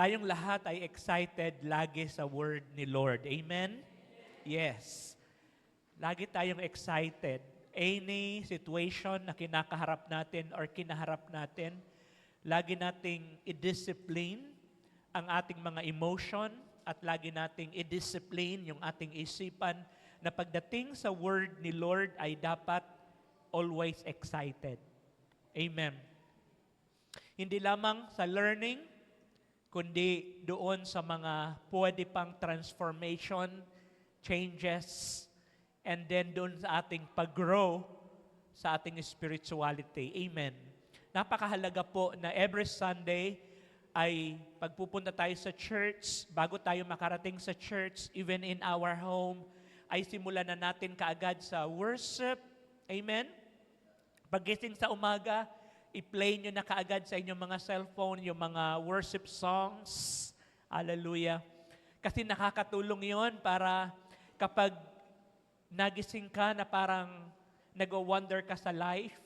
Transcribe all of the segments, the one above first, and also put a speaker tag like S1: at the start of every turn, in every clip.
S1: Tayong lahat ay excited lagi sa word ni Lord. Amen? Yes. Lagi tayong excited. Any situation na kinakaharap natin or kinaharap natin, lagi nating i-discipline ang ating mga emotion at lagi nating i-discipline yung ating isipan na pagdating sa word ni Lord ay dapat always excited. Amen. Hindi lamang sa learning, kundi doon sa mga pwede pang transformation, changes, and then doon sa ating pag-grow sa ating spirituality. Amen. Napakahalaga po na every Sunday ay pagpupunta tayo sa church, bago tayo makarating sa church, even in our home, ay simulan na natin kaagad sa worship. Amen? Paggising sa umaga, i-play nyo na kaagad sa inyong mga cellphone yung mga worship songs. Hallelujah. Kasi nakakatulong yon para kapag nagising ka na parang nag-wonder ka sa life,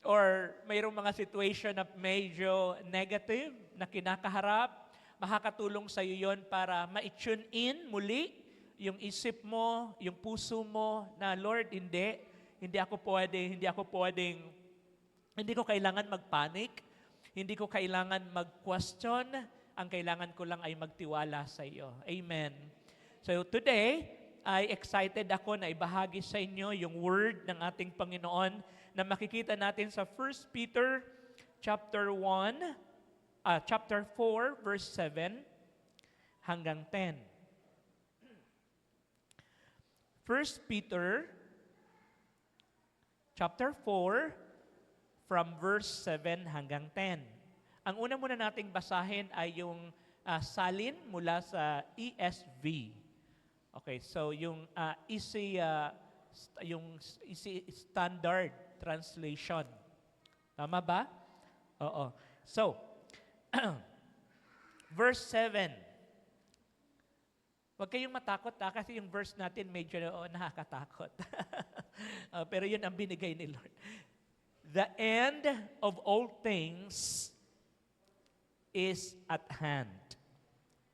S1: or mayroong mga situation na medyo negative na kinakaharap, makakatulong sa iyo yon para ma-tune in muli yung isip mo, yung puso mo na, Lord, hindi ako pwedeng, hindi ko kailangan mag-panic, hindi ko kailangan mag-question, ang kailangan ko lang ay magtiwala sa iyo. Amen. So today, ay excited ako na ibahagi sa inyo yung word ng ating Panginoon na makikita natin sa 1 Peter chapter 4, verse 7 hanggang 10. 1 Peter chapter 4, from verse 7 hanggang 10. Ang una muna nating basahin ay yung salin mula sa ESV. Okay, so yung easy standard translation. Tama ba? Oo. So, verse 7. Huwag kayong matakot kasi yung verse natin medyo nakakatakot. Pero yun ang binigay ni Lord. The end of all things is at hand.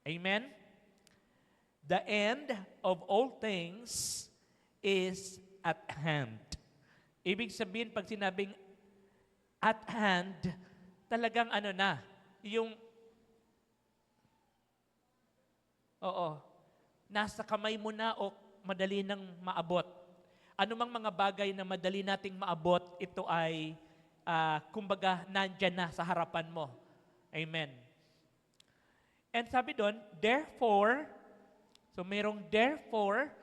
S1: Amen? The end of all things is at hand. Ibig sabihin, pag sinabing at hand, talagang nasa kamay mo na o madali nang maabot. Anumang mga bagay na madali nating maabot, ito ay, kumbaga, nandyan na sa harapan mo. Amen. And sabi doon, therefore, so mayroong therefore,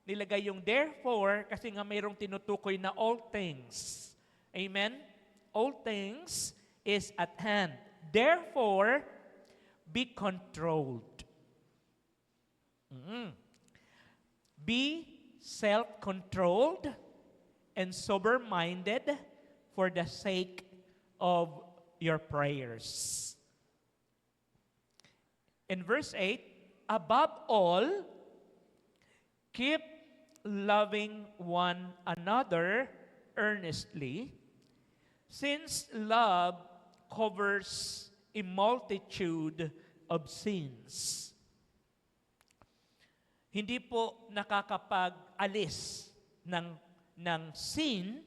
S1: nilagay yung therefore kasi nga mayroong tinutukoy na all things. Amen? All things is at hand. Therefore, be controlled. Be self-controlled and sober-minded for the sake of your prayers. In verse 8, above all, keep loving one another earnestly, since love covers a multitude of sins. Hindi po nakakapag-alis ng sin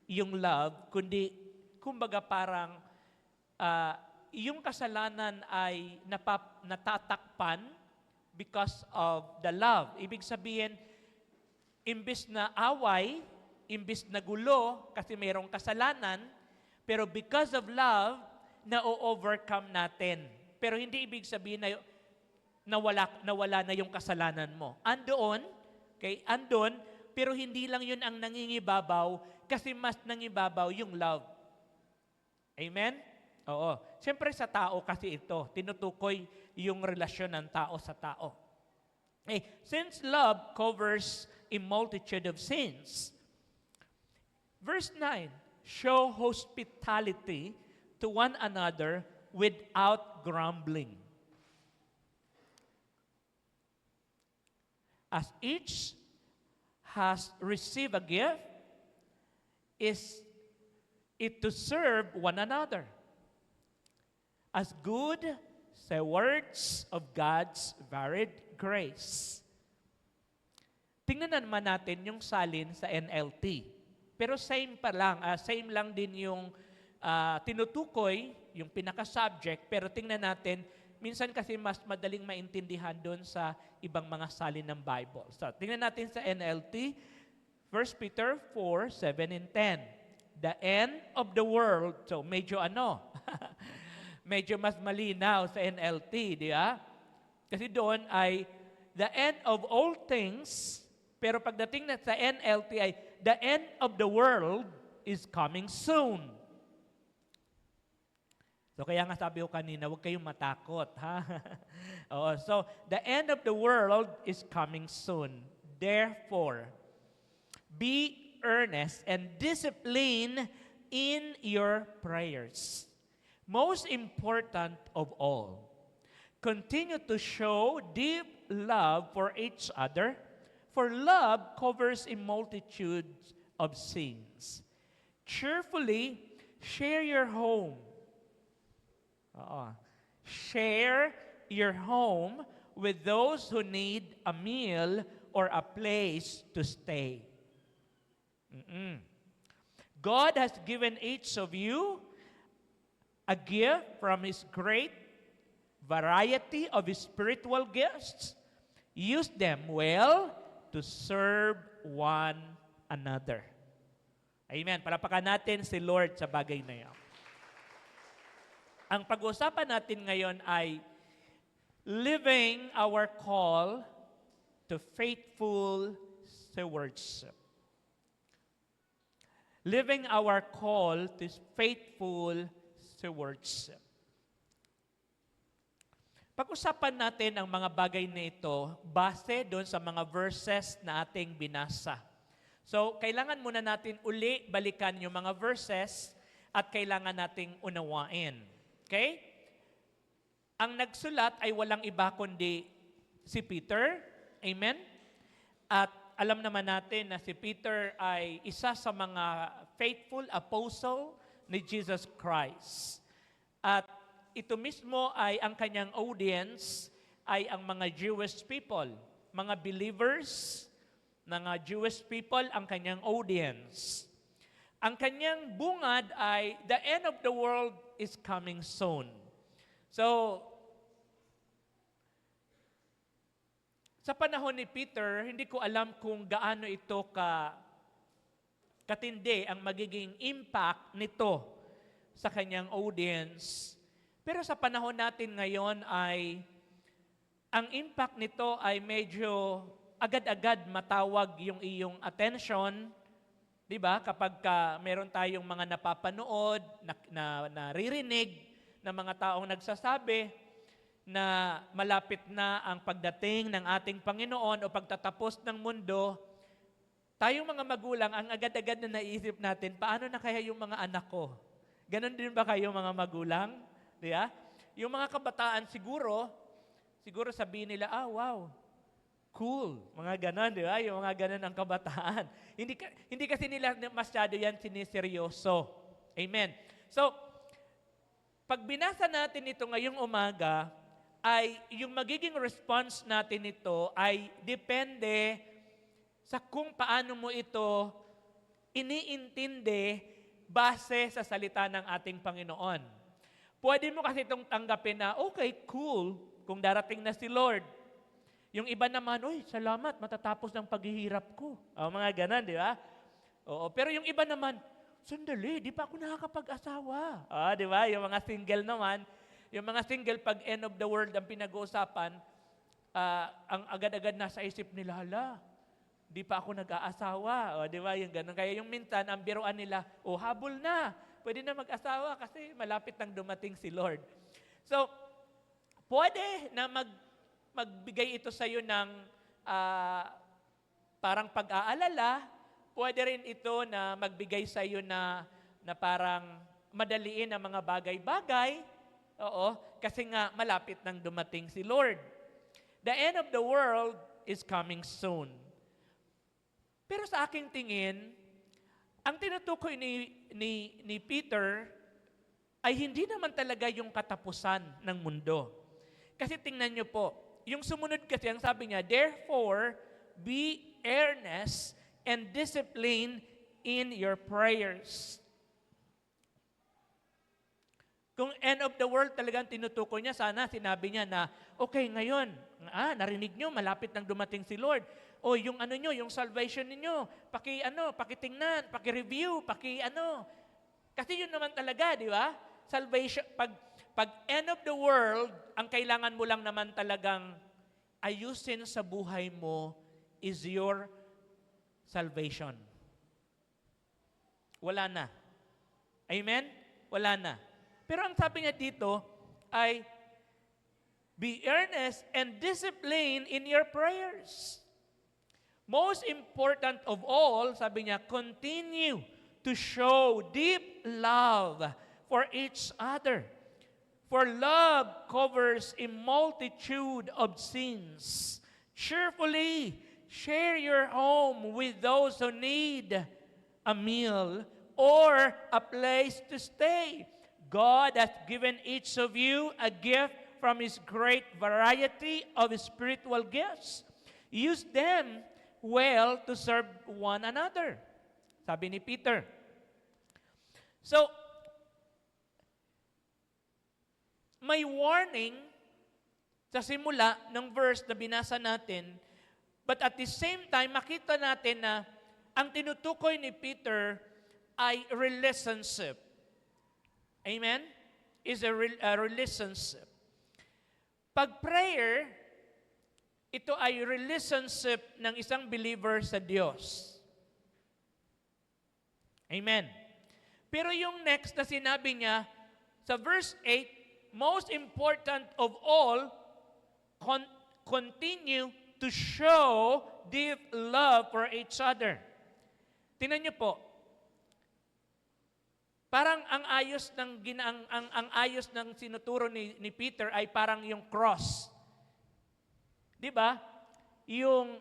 S1: yung love, kundi kumbaga parang yung kasalanan ay natatakpan because of the love. Ibig sabihin, imbis na away, imbis na gulo kasi mayroong kasalanan, pero because of love, na-overcome natin. Pero hindi ibig sabihin na nawala na yung kasalanan mo. Andoon, pero hindi lang yun ang nangingibabaw kasi mas nangibabaw yung love. Amen? Oo. Siyempre sa tao kasi ito, tinutukoy yung relasyon ng tao sa tao. Since love covers a multitude of sins, verse 9, show hospitality to one another without grumbling. As each has received a gift, is it to serve one another as good stewards of God's varied grace. Tingnan naman natin yung salin sa NLT. Pero same lang din yung tinutukoy, yung pinaka-subject, pero tingnan natin, minsan kasi mas madaling maintindihan doon sa ibang mga salin ng Bible. So, tingnan natin sa NLT, 1 Peter 4, 7 and 10. The end of the world, so medyo medyo mas malinaw sa NLT, di ba? Kasi doon ay the end of all things, pero pagdating na sa NLT ay the end of the world is coming soon. So kaya nga sabi ko kanina, huwag kayong matakot, ha? So the end of the world is coming soon. Therefore, be earnest and disciplined in your prayers. Most important of all, continue to show deep love for each other, for love covers a multitude of sins. Cheerfully share your home. Share your home with those who need a meal or a place to stay. God has given each of you a gift from His great variety of spiritual gifts. Use them well to serve one another. Amen. Palapakan natin si Lord sa bagay na yan. Ang pag-uusapan natin ngayon ay living our call to faithful stewardship. Living our call to faithful stewardship. Pag-usapan natin ang mga bagay na ito base doon sa mga verses na ating binasa. So, kailangan muna natin uli balikan yung mga verses at kailangan nating unawain. Okay? Ang nagsulat ay walang iba kundi si Peter. Amen? At alam naman natin na si Peter ay isa sa mga faithful apostle ni Jesus Christ. At ito mismo ay ang kanyang audience ay ang mga Jewish people. Mga believers, mga Jewish people ang kanyang audience. Ang kanyang bungad ay the end of the world is coming soon. So, sa panahon ni Peter, hindi ko alam kung gaano ito katindi ang magiging impact nito sa kanyang audience. Pero sa panahon natin ngayon ay ang impact nito ay medyo agad-agad matawag yung iyong attention. 'Di ba? Kapag meron tayong mga napapanood, naririnig ng mga taong nagsasabi na malapit na ang pagdating ng ating Panginoon o pagtatapos ng mundo, tayong mga magulang, ang agad-agad na naisip natin, paano na kaya yung mga anak ko? Ganon din ba kayo mga magulang? Di ba? Yung mga kabataan siguro sabihin nila, wow, cool. Mga ganon, di ba? Yung mga ganon ang kabataan. Hindi kasi nila masyado yan siniseryoso. Amen. So, pag binasa natin ito ngayong umaga, ay yung magiging response natin ito ay depende sa kung paano mo ito iniintindi base sa salita ng ating Panginoon. Pwede mo kasi itong tanggapin na, okay, cool, kung darating na si Lord. Yung iba naman, salamat, matatapos ng paghihirap ko. Mga ganon, di ba? Oo, pero yung iba naman, sandali, di pa ako nakakapag-asawa. Di ba? Yung mga single naman, yung mga single, pag end of the world ang pinag-uusapan, ang agad-agad nasa isip nila, di pa ako nag-aasawa. Di ba? Yung ganun. Kaya yung minsan, ang biruan nila, habol na. Pwede na mag-asawa kasi malapit nang dumating si Lord. So, pwede na magbigay ito sa iyo ng parang pag-aalala. Pwede rin ito na magbigay sa iyo na parang madaliin ang mga bagay-bagay. Oo, kasi nga malapit nang dumating si Lord. The end of the world is coming soon. Pero sa aking tingin, ang tinutukoy ni Peter ay hindi naman talaga yung katapusan ng mundo. Kasi tingnan nyo po, yung sumunod kasi, ang sabi niya, therefore, be earnest and disciplined in your prayers. Kung end of the world talagang tinutukoy niya, sana sinabi niya na, okay, ngayon, narinig nyo, malapit nang dumating si Lord. O yung ano nyo, yung salvation ninyo, pakitingnan, paki-review, Kasi yun naman talaga, di ba? Salvation, pag end of the world, ang kailangan mo lang naman talagang ayusin sa buhay mo is your salvation. Wala na. Amen? Wala na. Pero ang sabi niya dito ay, be earnest and disciplined in your prayers. Most important of all, sabi niya, continue to show deep love for each other. For love covers a multitude of sins. Cheerfully share your home with those who need a meal or a place to stay. God has given each of you a gift from His great variety of spiritual gifts. Use them well to serve one another. Sabi ni Peter. So, may warning sa simula ng verse na binasa natin, but at the same time, makita natin na ang tinutukoy ni Peter ay relationship. Amen? Is a relationship. Pag prayer, ito ay relationship ng isang believer sa Diyos. Amen. Pero yung next na sinabi niya, sa verse 8, most important of all, continue to show deep love for each other. Tingnan niyo po, parang ang ayos ng sinuturo ni Peter ay parang yung cross. 'Di ba? Yung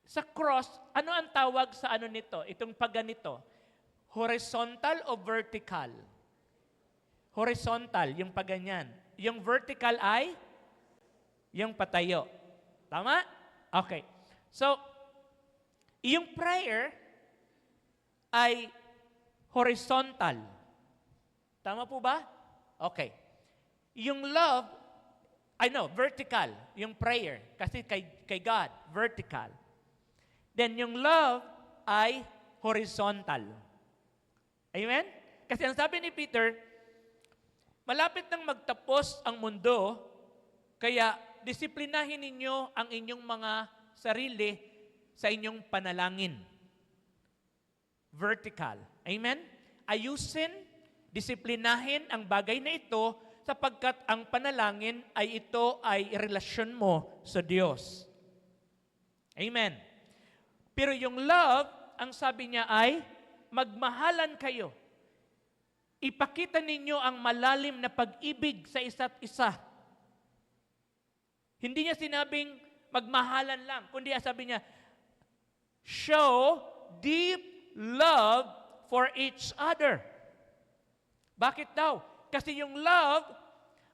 S1: sa cross, ano ang tawag sa ano nito? Itong pagganito. Horizontal o vertical? Horizontal, yung paganyan. Yung vertical ay yung patayo. Tama? Okay. So, yung prayer ay horizontal. Tama po ba? Okay. Yung love, vertical. Yung prayer. Kasi kay God, vertical. Then yung love ay horizontal. Amen? Kasi ang sabi ni Peter, malapit nang magtapos ang mundo, kaya disiplinahin ninyo ang inyong mga sarili sa inyong panalangin. Vertical. Amen? Ayusin, disiplinahin ang bagay na ito sapagkat ang panalangin ay ito ay relasyon mo sa Diyos. Amen. Pero yung love, ang sabi niya ay magmahalan kayo. Ipakita ninyo ang malalim na pag-ibig sa isa't isa. Hindi niya sinabing magmahalan lang, kundi sabi niya, show deep love for each other. Bakit daw? Kasi yung love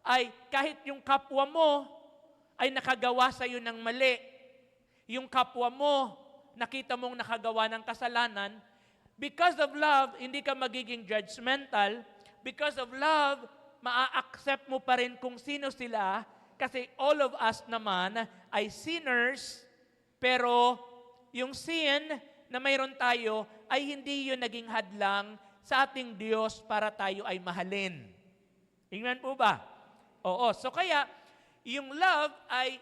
S1: ay kahit yung kapwa mo ay nakagawa sa iyo ng mali, yung kapwa mo nakita mong nakagawa ng kasalanan, because of love, hindi ka magiging judgmental. Because of love, maa-accept mo pa rin kung sino sila, kasi all of us naman ay sinners, pero yung sin na mayroon tayo ay hindi yun naging hadlang sa ating Diyos para tayo ay mahalin. Amen po ba? Oo. So kaya, yung love ay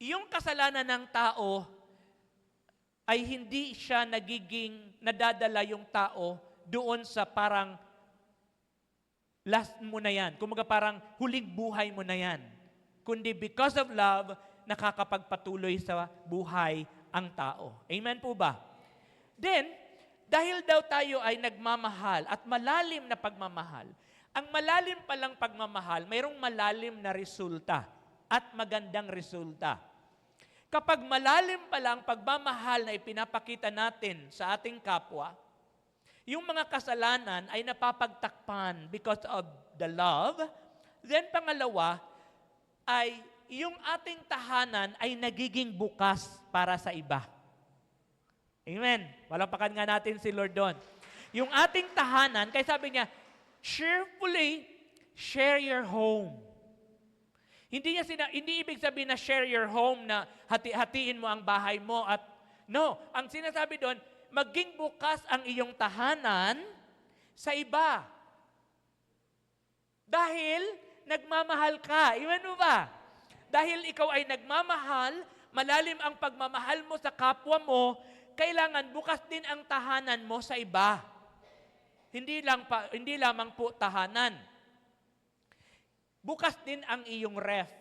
S1: yung kasalanan ng tao ay hindi siya nadadala yung tao doon sa parang last mo na yan. Kumaga parang huling buhay mo na yan. Kundi because of love, nakakapagpatuloy sa buhay ang tao. Amen po ba? Then, dahil daw tayo ay nagmamahal at malalim na pagmamahal, ang malalim palang pagmamahal, mayroong malalim na resulta at magandang resulta. Kapag malalim pa lang pagmamahal na ipinapakita natin sa ating kapwa, yung mga kasalanan ay napapagtakpan because of the love. Then pangalawa ay yung ating tahanan ay nagiging bukas para sa iba. Amen. Walampakan nga natin si Lord doon. Yung ating tahanan, kaya sabi niya, cheerfully share your home. Hindi ibig sabihin na share your home na hati-hatiin mo ang bahay mo at no, ang sinasabi doon, maging bukas ang iyong tahanan sa iba. Dahil nagmamahal ka. Iwan mo ba? Dahil ikaw ay nagmamahal, malalim ang pagmamahal mo sa kapwa mo, kailangan bukas din ang tahanan mo sa iba. Hindi lamang po tahanan. Bukas din ang iyong ref.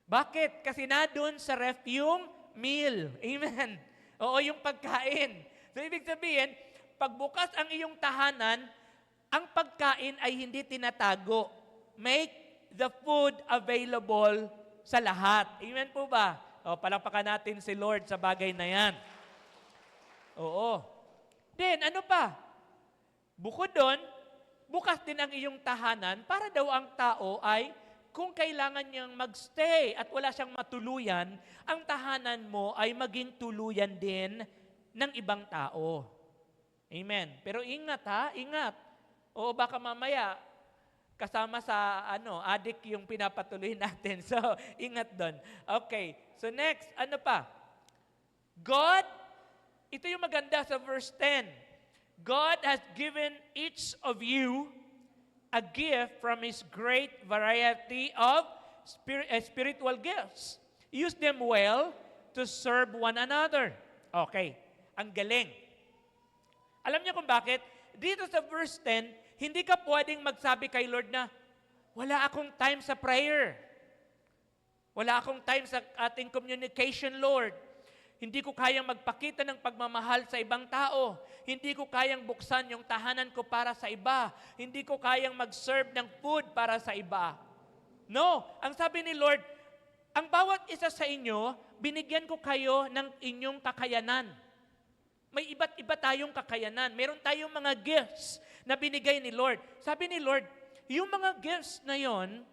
S1: Bakit? Kasi na doon sa ref yung meal. Amen. Oo, yung pagkain. So, ibig sabihin, pagbukas ang iyong tahanan, ang pagkain ay hindi tinatago. Make the food available sa lahat. Amen po ba? O, palapakan natin si Lord sa bagay na yan. Oo. Then, ano pa? Bukod doon, bukas din ang iyong tahanan para daw ang tao ay kung kailangan niyang magstay at wala siyang matuluyan, ang tahanan mo ay maging tuluyan din ng ibang tao. Amen. Pero ingat ha, ingat. O baka mamaya kasama sa adik yung pinapatuloy natin. So, ingat doon. Okay. So next, ano pa? God, ito yung maganda sa verse 10. God has given each of you a gift from His great variety of spiritual gifts. Use them well to serve one another. Okay, ang galing. Alam niyo kung bakit? Dito sa verse 10, hindi ka pwedeng magsabi kay Lord na, wala akong time sa prayer. Wala akong time sa ating communication, Lord. Hindi ko kayang magpakita ng pagmamahal sa ibang tao. Hindi ko kayang buksan yung tahanan ko para sa iba. Hindi ko kayang mag-serve ng food para sa iba. No, ang sabi ni Lord, ang bawat isa sa inyo, binigyan ko kayo ng inyong kakayanan. May iba't iba tayong kakayanan. Meron tayong mga gifts na binigay ni Lord. Sabi ni Lord, yung mga gifts na yon,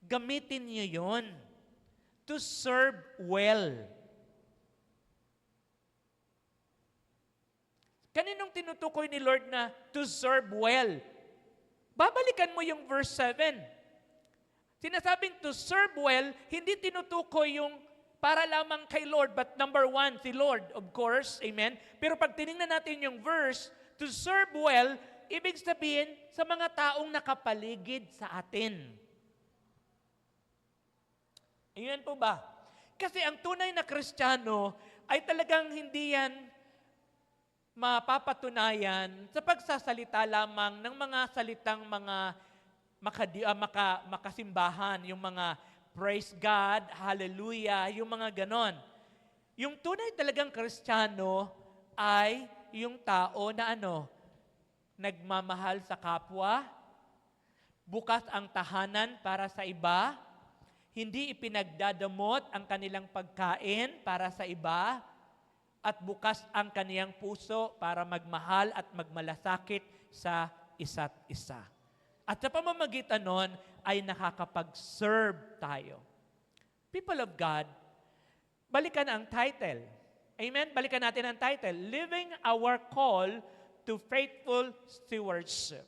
S1: gamitin niyo yon to serve well. Kaninong tinutukoy ni Lord na to serve well? Babalikan mo yung verse 7. Sinasabing to serve well, hindi tinutukoy yung para lamang kay Lord, but number one, si Lord, of course, amen? Pero pag tinignan natin yung verse, to serve well, ibig sabihin sa mga taong nakapaligid sa atin. Amen po ba? Kasi ang tunay na Kristiyano ay talagang hindi yan mapapatunayan sa pagsasalita lamang ng mga salitang mga makasimbahan, yung mga praise God, hallelujah, yung mga ganon. Yung tunay talagang Kristiyano ay yung tao na nagmamahal sa kapwa, bukas ang tahanan para sa iba, hindi ipinagdadamot ang kanilang pagkain para sa iba, at bukas ang kaniyang puso para magmahal at magmalasakit sa isa't isa. At sa pamamagitan nun ay nakakapag-serve tayo. People of God, balikan ang title. Amen? Balikan natin ang title. Living our call to faithful stewardship.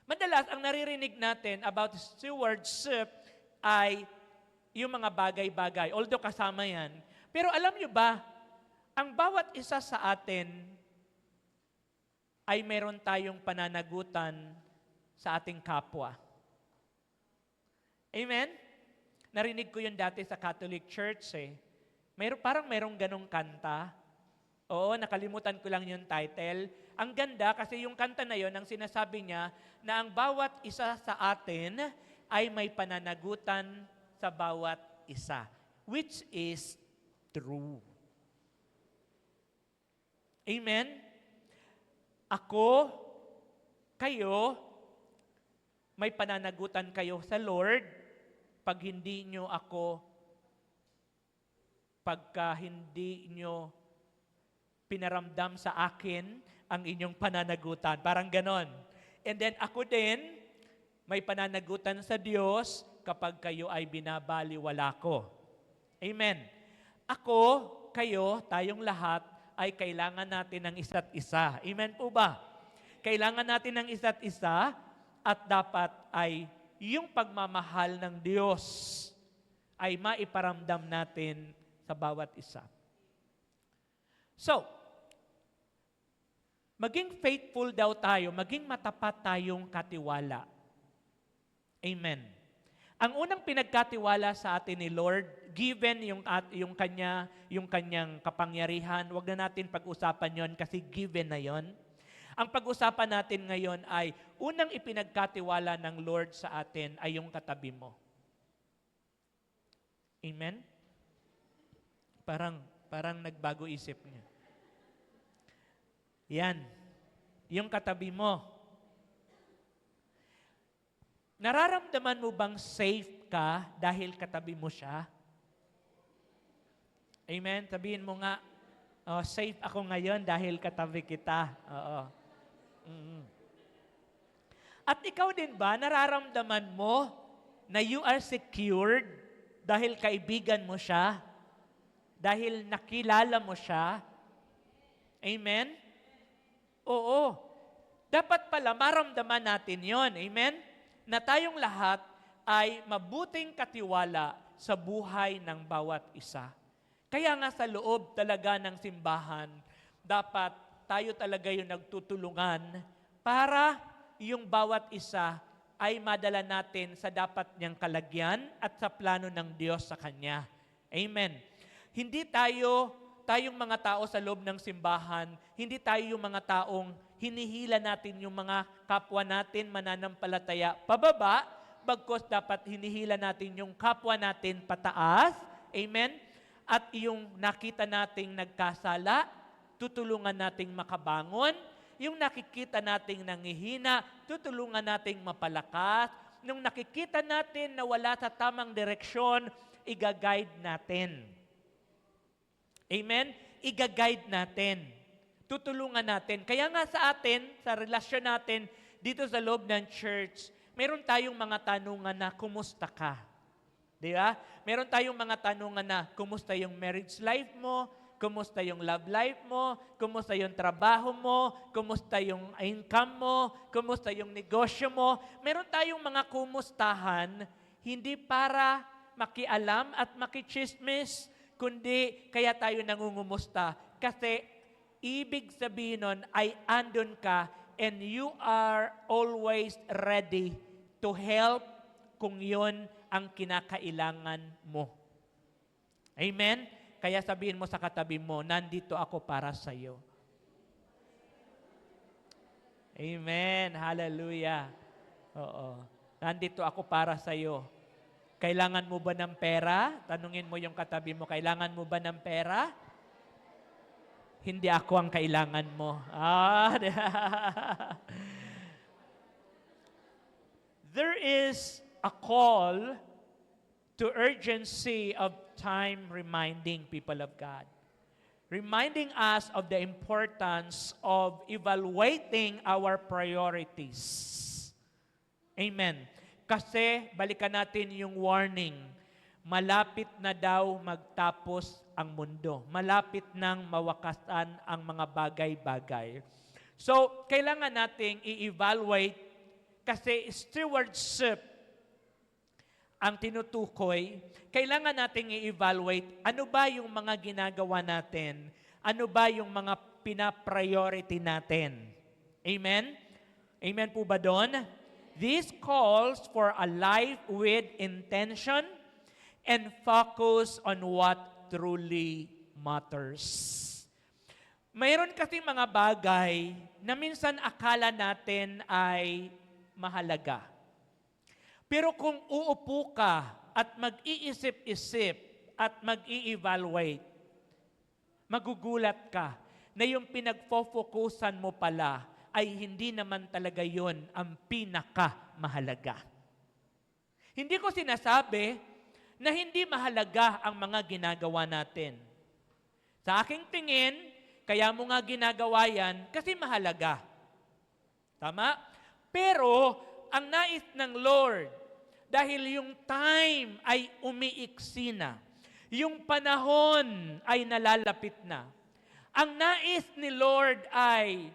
S1: Madalas, ang naririnig natin about stewardship ay yung mga bagay-bagay. Although kasama yan. Pero alam nyo ba, ang bawat isa sa atin ay meron tayong pananagutan sa ating kapwa. Amen? Narinig ko yun dati sa Catholic Church parang merong ganong kanta. Oo, nakalimutan ko lang yung title. Ang ganda kasi yung kanta na yon, ang sinasabi niya na ang bawat isa sa atin ay may pananagutan sa bawat isa. Which is true. Amen? Ako, kayo, may pananagutan kayo sa Lord pagka hindi nyo pinaramdam sa akin ang inyong pananagutan. Parang ganon. And then ako din, may pananagutan sa Diyos kapag kayo ay binabaliwala ko. Amen. Ako, kayo, tayong lahat ay kailangan natin ng isa't isa. Amen po ba? Kailangan natin ng isa't isa at dapat ay yung pagmamahal ng Diyos ay maiparamdam natin sa bawat isa. So, maging faithful daw tayo, maging matapat tayong katiwala. Amen. Ang unang pinagkatiwala sa atin ni Lord, given yung kanyang kapangyarihan, wag na natin pag-usapan yon kasi given na yon. Ang pag-usapan natin ngayon ay unang ipinagkatiwala ng Lord sa atin ay yung katabi mo. Amen? Parang nagbago isip niya. Yan. Yung katabi mo. Nararamdaman mo bang safe ka dahil katabi mo siya? Amen? Sabihin mo nga, oh, safe ako ngayon dahil katabi kita. Oo. Mm-hmm. At ikaw din ba, nararamdaman mo na you are secured dahil kaibigan mo siya? Dahil nakilala mo siya? Amen? Oo. Dapat pala maramdaman natin yon. Amen? Na tayong lahat ay mabuting katiwala sa buhay ng bawat isa. Kaya nga sa loob talaga ng simbahan, dapat tayo talaga yung nagtutulungan para yung bawat isa ay madala natin sa dapat niyang kalagyan at sa plano ng Diyos sa Kanya. Amen. Hindi tayong mga tao sa loob ng simbahan, hindi tayo yung mga taong hinihila natin yung mga kapwa natin mananampalataya pababa, bagkus dapat hinihila natin yung kapwa natin pataas. Amen? At yung nakita nating nagkasala, tutulungan nating makabangon. Yung nakikita nating nangihina, tutulungan nating mapalakas. Nung nakikita natin na wala sa tamang direksyon, i-guide natin. Amen? I-guide natin. Tutulungan natin. Kaya nga sa atin, sa relasyon natin, dito sa loob ng church, meron tayong mga tanungan na, kumusta ka? Di ba? Meron tayong mga tanungan na, kumusta yung marriage life mo? Kumusta yung love life mo? Kumusta yung trabaho mo? Kumusta yung income mo? Kumusta yung negosyo mo? Meron tayong mga kumustahan, hindi para makialam at makichismis, kundi kaya tayo nangungumusta. Kasi ibig sabihin nun ay andun ka and you are always ready to help kung yun ang kinakailangan mo. Amen? Kaya sabihin mo sa katabi mo, nandito ako para sa iyo. Amen. Hallelujah. Oo. Nandito ako para sa iyo. Kailangan mo ba ng pera? Tanungin mo yung katabi mo, kailangan mo ba ng pera? Hindi ako ang kailangan mo. There is a call to urgency of time reminding people of God. Reminding us of the importance of evaluating our priorities. Amen. Kasi, balikan natin yung warning, malapit na daw magtapos ang mundo. Malapit nang mawakasan ang mga bagay-bagay. So, kailangan nating i-evaluate kasi stewardship ang tinutukoy, kailangan nating i-evaluate ano ba yung mga ginagawa natin, ano ba yung mga pina-priority natin. Amen? Amen po ba doon? This calls for a life with intention and focus on what truly matters. Mayroon kasi mga bagay na minsan akala natin ay mahalaga. Pero kung uupo ka at mag-iisip-isip at mag-i-evaluate, magugulat ka na yung pinagfo-focusan mo pala ay hindi naman talaga yon ang pinakamahalaga. Hindi ko sinasabi na hindi mahalaga ang mga ginagawa natin. Sa aking tingin, Kaya mo nga ginagawa yan kasi mahalaga. Tama? Pero, ang nais ng Lord, dahil yung time ay umiiksi na, yung panahon ay nalalapit na, ang nais ni Lord ay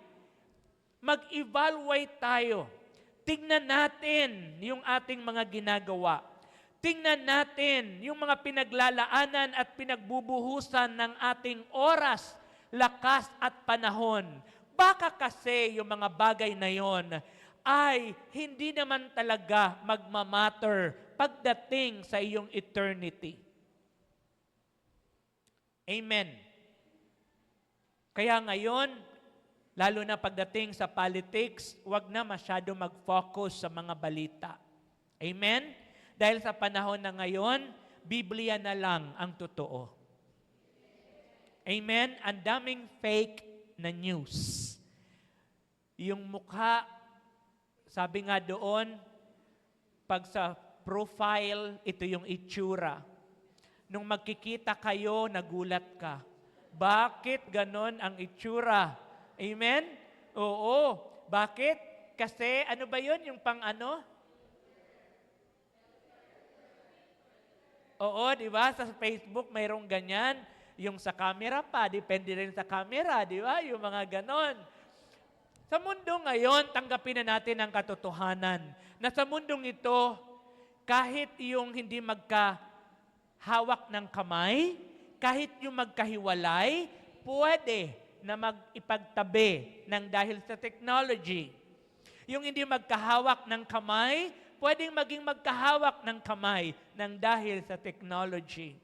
S1: mag-evaluate tayo. Tingnan natin yung ating mga ginagawa. Tingnan natin yung mga pinaglalaanan at pinagbubuhusan ng ating oras, lakas at panahon. Baka kasi yung mga bagay na yon ay hindi naman talaga magmamatter pagdating sa iyong eternity. Amen. Kaya ngayon, lalo na pagdating sa politics, huwag na masyado mag-focus sa mga balita. Amen? Dahil sa panahon na ngayon, Biblia na lang ang totoo. Amen? Ang daming fake na news. Yung mukha, sabi nga doon, pag sa profile, ito yung itsura. Nung magkikita kayo, nagulat ka. Bakit ganon ang itsura? Amen? Oo. Bakit? Kasi, ano ba yun? Yung pang ano? Oo, di ba? Sa Facebook, mayroong ganyan. Yung sa camera pa, depende rin sa camera, di ba? Yung mga ganon. Sa mundo ngayon, tanggapin na natin ang katotohanan na sa mundong ito, kahit yung hindi magkahawak ng kamay, kahit yung magkahiwalay, pwede na mag-ipagtabi ng dahil sa technology. Yung hindi magkahawak ng kamay, pwedeng maging magkahawak ng kamay ng dahil sa technology.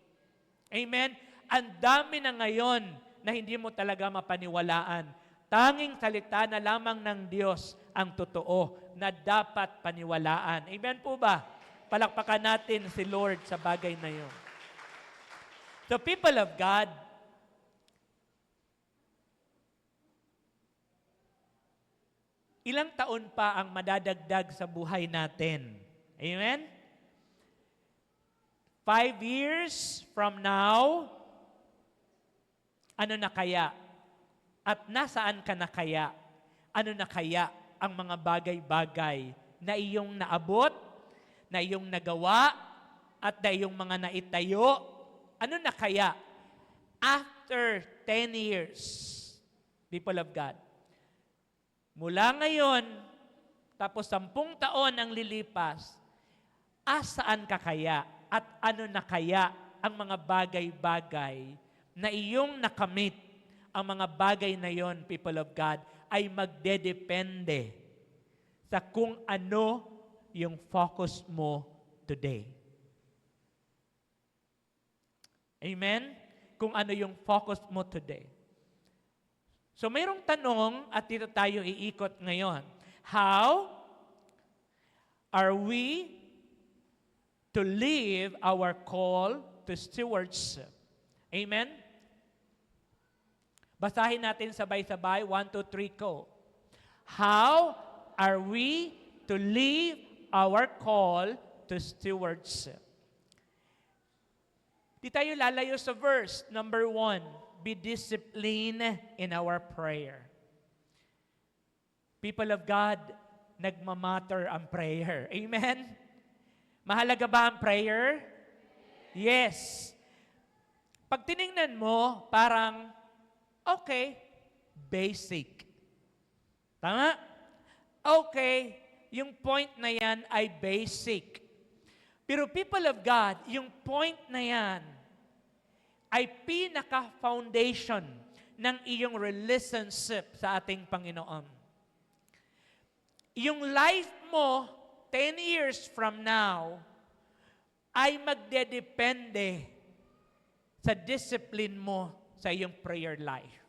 S1: Amen? Ang dami na ngayon na hindi mo talaga mapaniwalaan. Tanging salita na lamang ng Diyos ang totoo na dapat paniwalaan. Amen po ba? Palakpakan natin si Lord sa bagay na yun. So people of God, ilang taon pa ang madadagdag sa buhay natin? Amen? 5 years from now, ano na kaya? At nasaan ka na kaya? Ano na kaya ang mga bagay-bagay na iyong naabot, na iyong nagawa, at na iyong mga naitayo? Ano na kaya? After 10 years, people of God, mula ngayon, tapos 10 taon ang lilipas, asaan ka kaya? At ano na kaya ang mga bagay-bagay na iyong nakamit? Ang mga bagay na yon, people of God, ay magdedepende sa kung ano yung focus mo today. Amen? Kung ano yung focus mo today. So mayroong tanong at dito tayo iikot ngayon. How are we to live our call to stewardship? Amen? Basahin natin sabay-sabay. 1, 2, 3, go. How are we to live our call to stewardship? Di tayo lalayo sa verse. Number 1, be disciplined in our prayer. People of God, nagmamatter ang prayer. Amen? Mahalaga ba ang prayer? Yes. Pag tinignan mo, parang, okay, basic. Tama? Okay, yung point na yan ay basic. Pero people of God, yung point na yan ay pinaka-foundation ng iyong relationship sa ating Panginoon. Yung life mo, 10 years from now, ay magdedepende sa discipline mo sa iyong prayer life.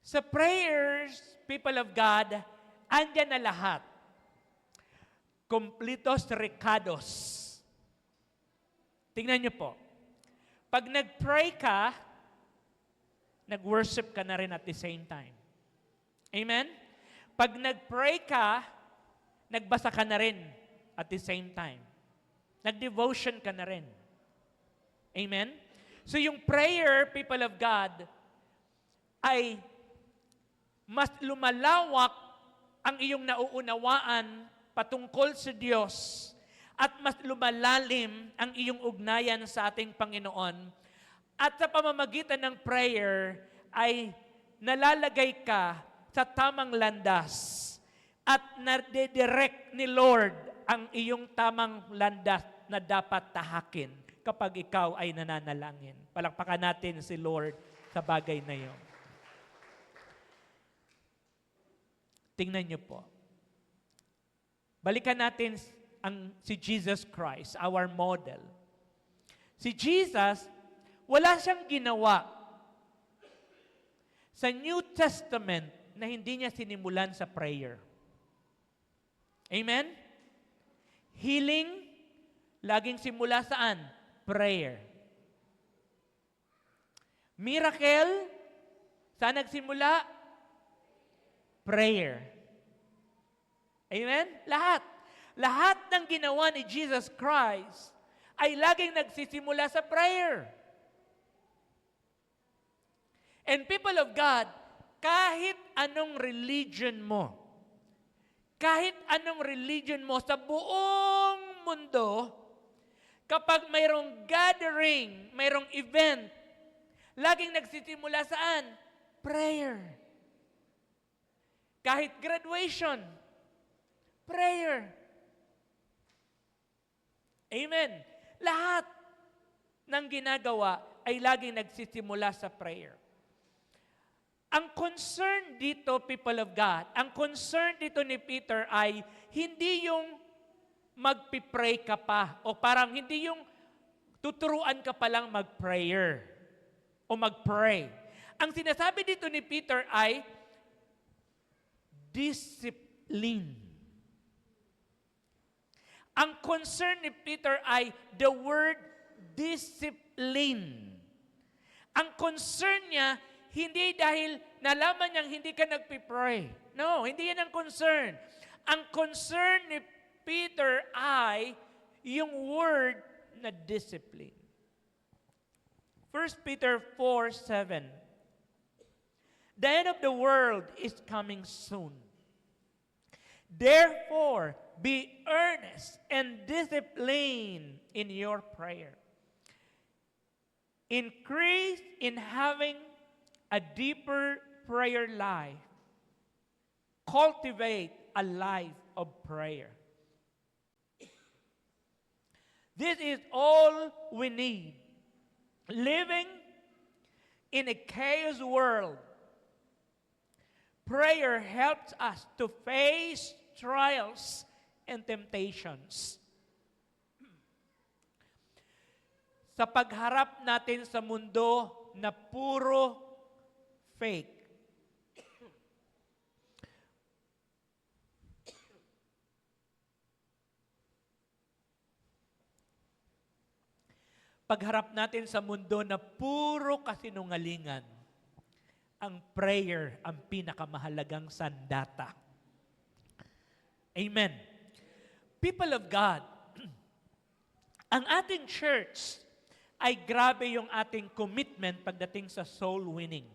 S1: Sa prayers, people of God, andyan na lahat. Completos recados. Tingnan niyo po. Pag nag-pray ka, nag-worship ka na rin at the same time. Amen? Pag nag-pray ka, nagbasa ka na rin at the same time. Nag-devotion ka na rin. Amen? So yung prayer, people of God, ay mas lumalawak ang iyong nauunawaan patungkol sa Diyos at mas lumalalim ang iyong ugnayan sa ating Panginoon. At sa pamamagitan ng prayer ay nalalagay ka sa tamang landas at nade-direct ni Lord ang iyong tamang landas na dapat tahakin kapag ikaw ay nananalangin. Palakpakan natin si Lord sa bagay na iyon. Tingnan niyo po. Balikan natin si Jesus Christ, our model. Si Jesus, wala siyang ginawa sa New Testament na hindi niya sinimulan sa prayer. Amen? Healing, laging simula saan? Prayer. Miracle, saan nagsimula? Prayer. Amen? Lahat ng ginawa ni Jesus Christ ay laging nagsisimula sa prayer. And people of God, kahit anong religion mo sa buong mundo, kapag mayroong gathering, mayroong event, laging nagsisimula saan? Prayer. Kahit graduation, prayer. Amen. Lahat ng ginagawa ay laging nagsisimula sa prayer. Ang concern dito, people of God, ang concern dito ni Peter ay hindi yung magpipray ka pa o parang hindi yung tuturuan ka pa lang mag-prayer o mag-pray. Ang sinasabi dito ni Peter ay discipline. Ang concern ni Peter ay the word discipline. Ang concern niya, hindi dahil nalaman niyang hindi ka nagpipray. No, hindi yan ang concern. Ang concern ni Peter ay yung word na discipline. 1 Peter 4:7. The end of the world is coming soon. Therefore, be earnest and disciplined in your prayer. Increase in having a deeper prayer life. Cultivate a life of prayer. This is all we need. Living in a chaos world, prayer helps us to face trials and temptations. Sa pagharap natin sa mundo na puro fake, pagharap natin sa mundo na puro kasinungalingan, ang prayer ang pinakamahalagang sandata. Amen. People of God, ang ating church ay grabe yung ating commitment pagdating sa soul winning.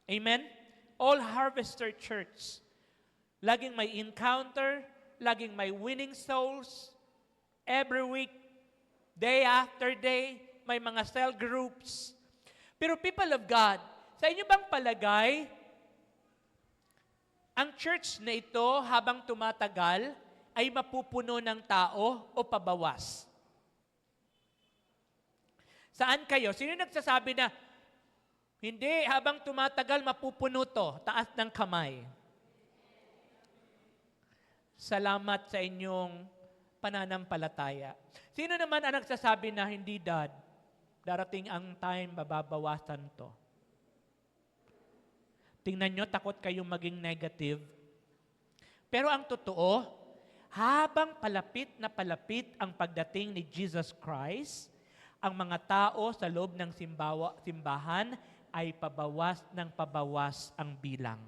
S1: Amen? All Harvester Church. Laging may encounter, laging may winning souls. Every week, day after day, may mga cell groups. Pero people of God, sa inyo bang palagay, ang church na ito habang tumatagal ay mapupuno ng tao o pabawas? Saan kayo? Sino nagsasabi na, hindi, habang tumatagal mapupuno to? Taas ng kamay. Salamat sa inyong pananampalataya. Sino naman ang nagsasabi na, hindi dad, darating ang time, mababawasan to? Tingnan nyo, takot kayong maging negative. Pero ang totoo, habang palapit na palapit ang pagdating ni Jesus Christ, ang mga tao sa loob ng simbahan ay pabawas ng pabawas ang bilang.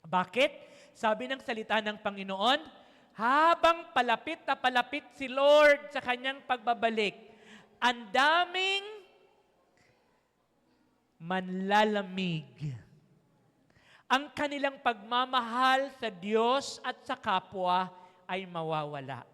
S1: Bakit? Sabi ng salita ng Panginoon, habang palapit na palapit si Lord sa kanyang pagbabalik, ang daming manlalamig. Ang kanilang pagmamahal sa Diyos at sa kapwa ay mawawala.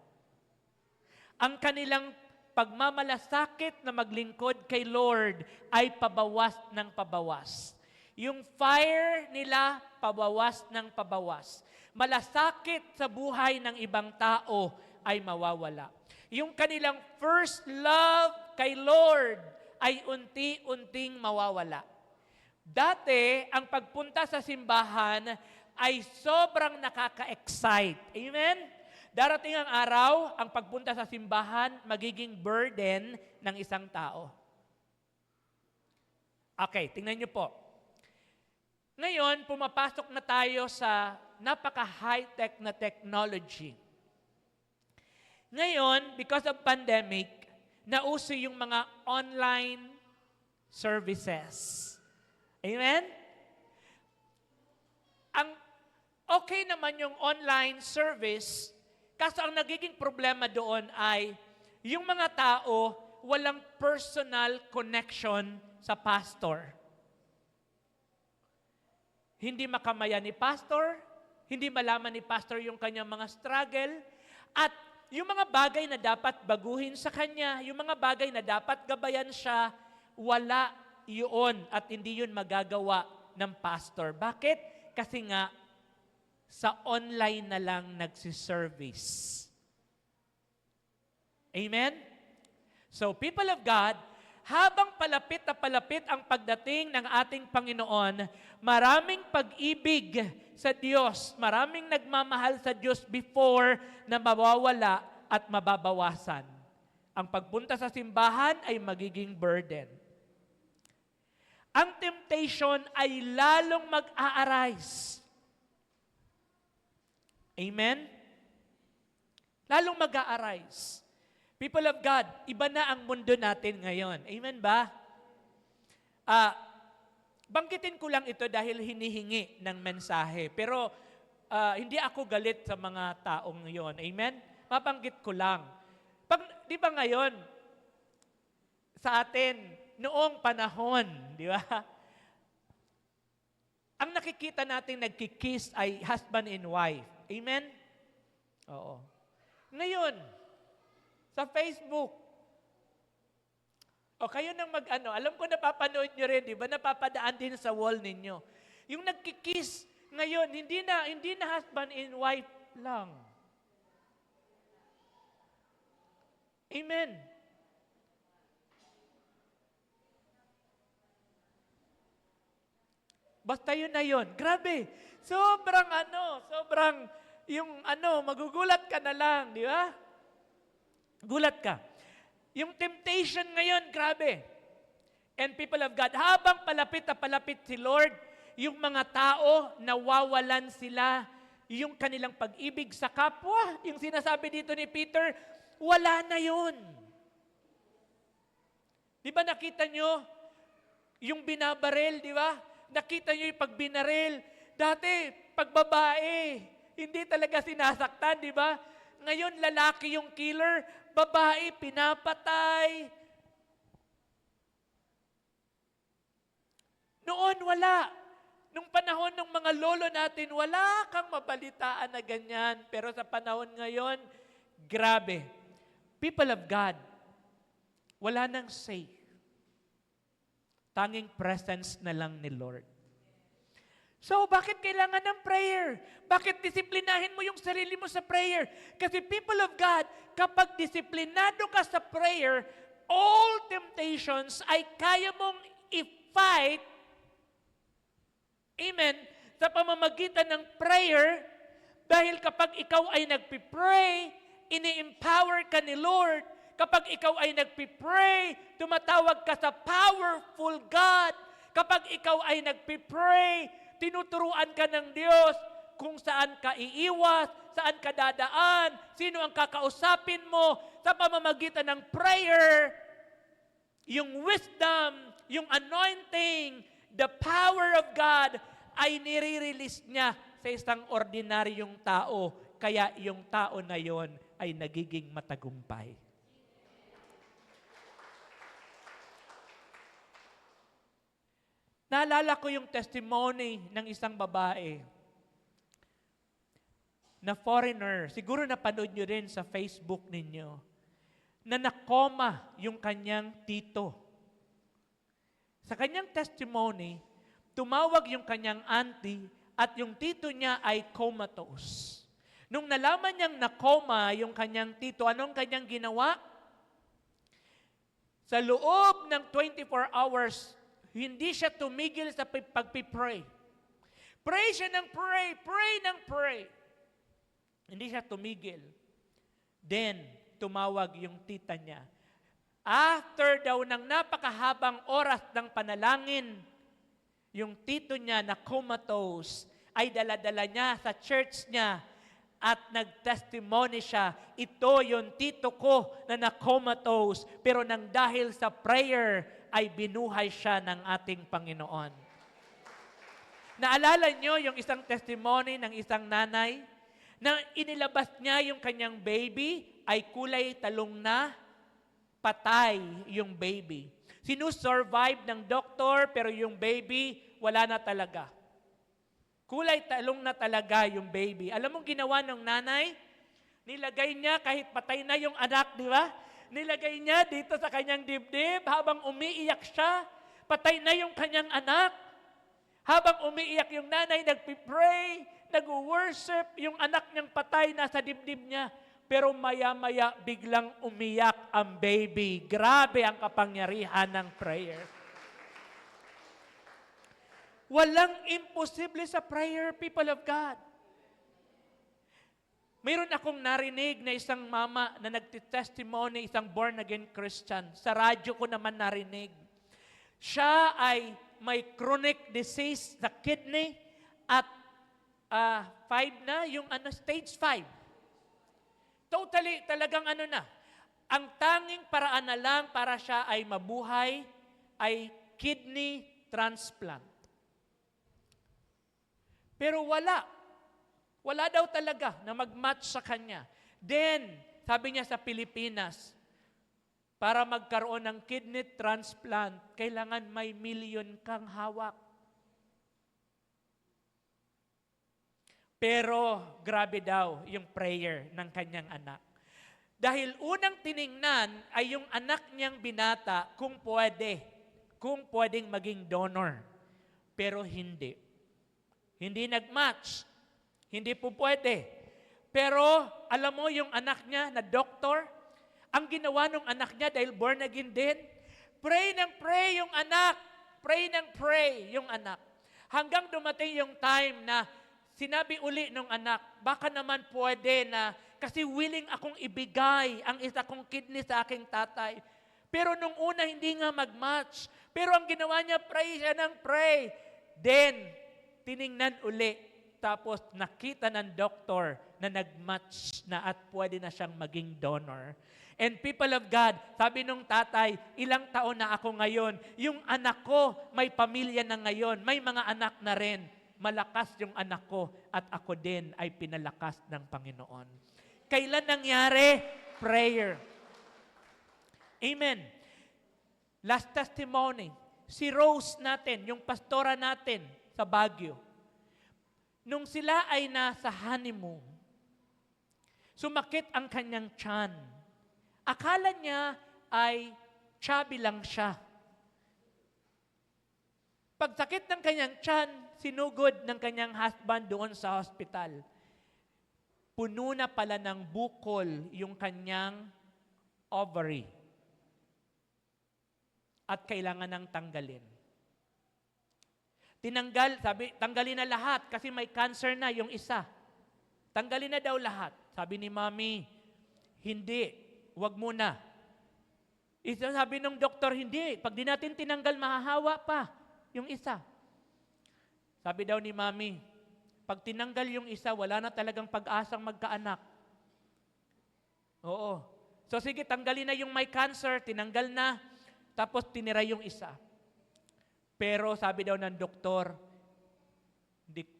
S1: Ang kanilang pagmamalasakit na maglingkod kay Lord ay pabawas ng pabawas. Yung fire nila, pabawas ng pabawas. Malasakit sa buhay ng ibang tao ay mawawala. Yung kanilang first love kay Lord ay unti-unting mawawala. Dati, ang pagpunta sa simbahan ay sobrang nakaka-excite. Amen? Darating ang araw, ang pagpunta sa simbahan magiging burden ng isang tao. Okay, tingnan niyo po. Ngayon, pumapasok na tayo sa napaka-high-tech na technology. Ngayon, because of pandemic, nauso yung mga online services. Amen? Okay naman yung online service, kaso ang nagiging problema doon ay yung mga tao walang personal connection sa pastor. Hindi makamayan ni pastor, hindi malaman ni pastor yung kanyang mga struggle, at yung mga bagay na dapat baguhin sa kanya, yung mga bagay na dapat gabayan siya, wala yun at hindi yun magagawa ng pastor. Bakit? Kasi nga, sa online na lang nagsiservice. Amen? So, people of God, habang palapit na palapit ang pagdating ng ating Panginoon, maraming pag-ibig sa Diyos, maraming nagmamahal sa Diyos before na mawawala at mababawasan. Ang pagpunta sa simbahan ay magiging burden. Ang temptation ay lalong mag-a-arise. Amen? Lalong mag-a-arise. People of God, iba na ang mundo natin ngayon. Amen ba? Banggitin ko lang ito dahil hinihingi ng mensahe. Pero hindi ako galit sa mga taong yon. Amen? Mabanggit ko lang. Di ba ngayon, sa atin, noong panahon, di ba? Ang nakikita natin nagkikiss ay husband and wife. Amen? Oo. Ngayon, sa Facebook, o kayo nang alam ko napapanood nyo rin, di ba? Napapadaan din sa wall ninyo. Yung nagkikiss, ngayon, hindi na husband and wife lang. Amen. Basta yun na yun. Grabe. Sobrang magugulat ka na lang, di ba? Gulat ka. Yung temptation ngayon, grabe. And people of God, habang palapit na palapit si Lord, yung mga tao, nawawalan sila yung kanilang pag-ibig sa kapwa. Yung sinasabi dito ni Peter, wala na yun. Di ba nakita nyo yung binabaril, di ba? Nakita nyo yung pagbinaril. Dati, pagbabae, hindi talaga sinasaktan, di ba? Ngayon, lalaki yung killer, babae, pinapatay. Noon, wala. Nung panahon ng mga lolo natin, wala kang mabalitaan na ganyan. Pero sa panahon ngayon, grabe. People of God, wala nang say. Tanging presence na lang ni Lord. So, bakit kailangan ng prayer? Bakit disiplinahin mo yung sarili mo sa prayer? Kasi people of God, kapag disiplinado ka sa prayer, all temptations ay kaya mong i-fight, amen, sa pamamagitan ng prayer, dahil kapag ikaw ay nagpipray, ini-empower ka ni Lord. Kapag ikaw ay nagpipray, tumatawag ka sa powerful God. Kapag ikaw ay nagpipray, tinuturuan ka ng Diyos kung saan ka iiwas, saan ka dadaan, sino ang kakausapin mo sa pamamagitan ng prayer, yung wisdom, yung anointing, the power of God ay nire-release niya sa isang ordinaryong tao. Kaya yung tao na yon ay nagiging matagumpay. Naalala ko yung testimony ng isang babae na foreigner. Siguro napanood nyo rin sa Facebook ninyo na nakoma yung kanyang tito. Sa kanyang testimony, tumawag yung kanyang auntie at yung tito niya ay comatose. Nung nalaman niyang nakoma yung kanyang tito, anong kanyang ginawa? Sa loob ng 24 hours, hindi siya tumigil sa pagpipray. Pray siya ng pray. Hindi siya tumigil. Then, tumawag yung tita niya. After daw ng napakahabang oras ng panalangin, yung tito niya na comatose ay dala-dala niya sa church niya at nag-testimony siya, ito yung tito ko na na-comatose, pero nang dahil sa prayer ay binuhay siya ng ating Panginoon. Naalala niyo yung isang testimony ng isang nanay na inilabas niya yung kanyang baby ay kulay talong na, patay yung baby. Sinusurvive ng doktor pero yung baby wala na talaga. Kulay talong na talaga yung baby. Alam mong ginawa ng nanay? Nilagay niya kahit patay na yung anak, di ba? Nilagay niya dito sa kanyang dibdib habang umiiyak siya. Patay na yung kanyang anak. Habang umiiyak yung nanay, nagpipray, nag-worship, yung anak niyang patay nasa dibdib niya. Pero maya-maya biglang umiyak ang baby. Grabe ang kapangyarihan ng prayer. Walang imposible sa prayer, people of God. Mayroon akong narinig na isang mama na nagtitestimony, isang born-again Christian. Sa radyo ko naman narinig. Siya ay may chronic disease sa kidney at 5 na, yung stage 5. Totally, talagang na. Ang tanging paraan na lang para siya ay mabuhay ay kidney transplant. Pero wala. Wala daw talaga na mag-match sa kanya. Then, sabi niya sa Pilipinas, para magkaroon ng kidney transplant, kailangan may milyon kang hawak. Pero grabe daw yung prayer ng kanyang anak. Dahil unang tiningnan ay yung anak niyang binata kung pwedeng maging donor. Pero hindi. Hindi nag-match. Hindi po pwede. Pero alam mo yung anak niya na doktor, ang ginawa ng anak niya dahil born again din, pray ng pray yung anak. Pray ng pray yung anak. Hanggang dumating yung time na sinabi uli ng anak, baka naman pwede na, kasi willing akong ibigay ang isa kong kidney sa aking tatay. Pero nung una, hindi nga mag-match. Pero ang ginawa niya, pray siya ng pray. Then, tiningnan uli. Tapos, nakita ng doktor na nag-match na at pwede na siyang maging donor. And people of God, sabi nung tatay, ilang taon na ako ngayon. Yung anak ko, may pamilya na ngayon. May mga anak na rin. Malakas yung anak ko at ako din ay pinalakas ng Panginoon. Kailan nangyari? Prayer. Amen. Last testimony. Si Rose natin, yung pastora natin sa Baguio. Nung sila ay nasa honeymoon, sumakit ang kanyang tiyan. Akala niya ay chubby lang siya. Pagsakit ng kanyang tiyan, sinugod ng kanyang husband doon sa hospital. Puno na pala ng bukol yung kanyang ovary. At kailangan nang tanggalin. Tanggalin na lahat kasi may cancer na yung isa. Tanggalin na daw lahat. Sabi ni Mami, hindi, wag muna. Sabi ng doktor, hindi. Pag di natin tinanggal, mahahawa pa yung isa. Sabi daw ni Mami, pag tinanggal yung isa, wala na talagang pag-asang magkaanak. Oo. So sige, tanggalin na yung may cancer, tinanggal na, tapos tinira yung isa. Pero sabi daw ng doktor,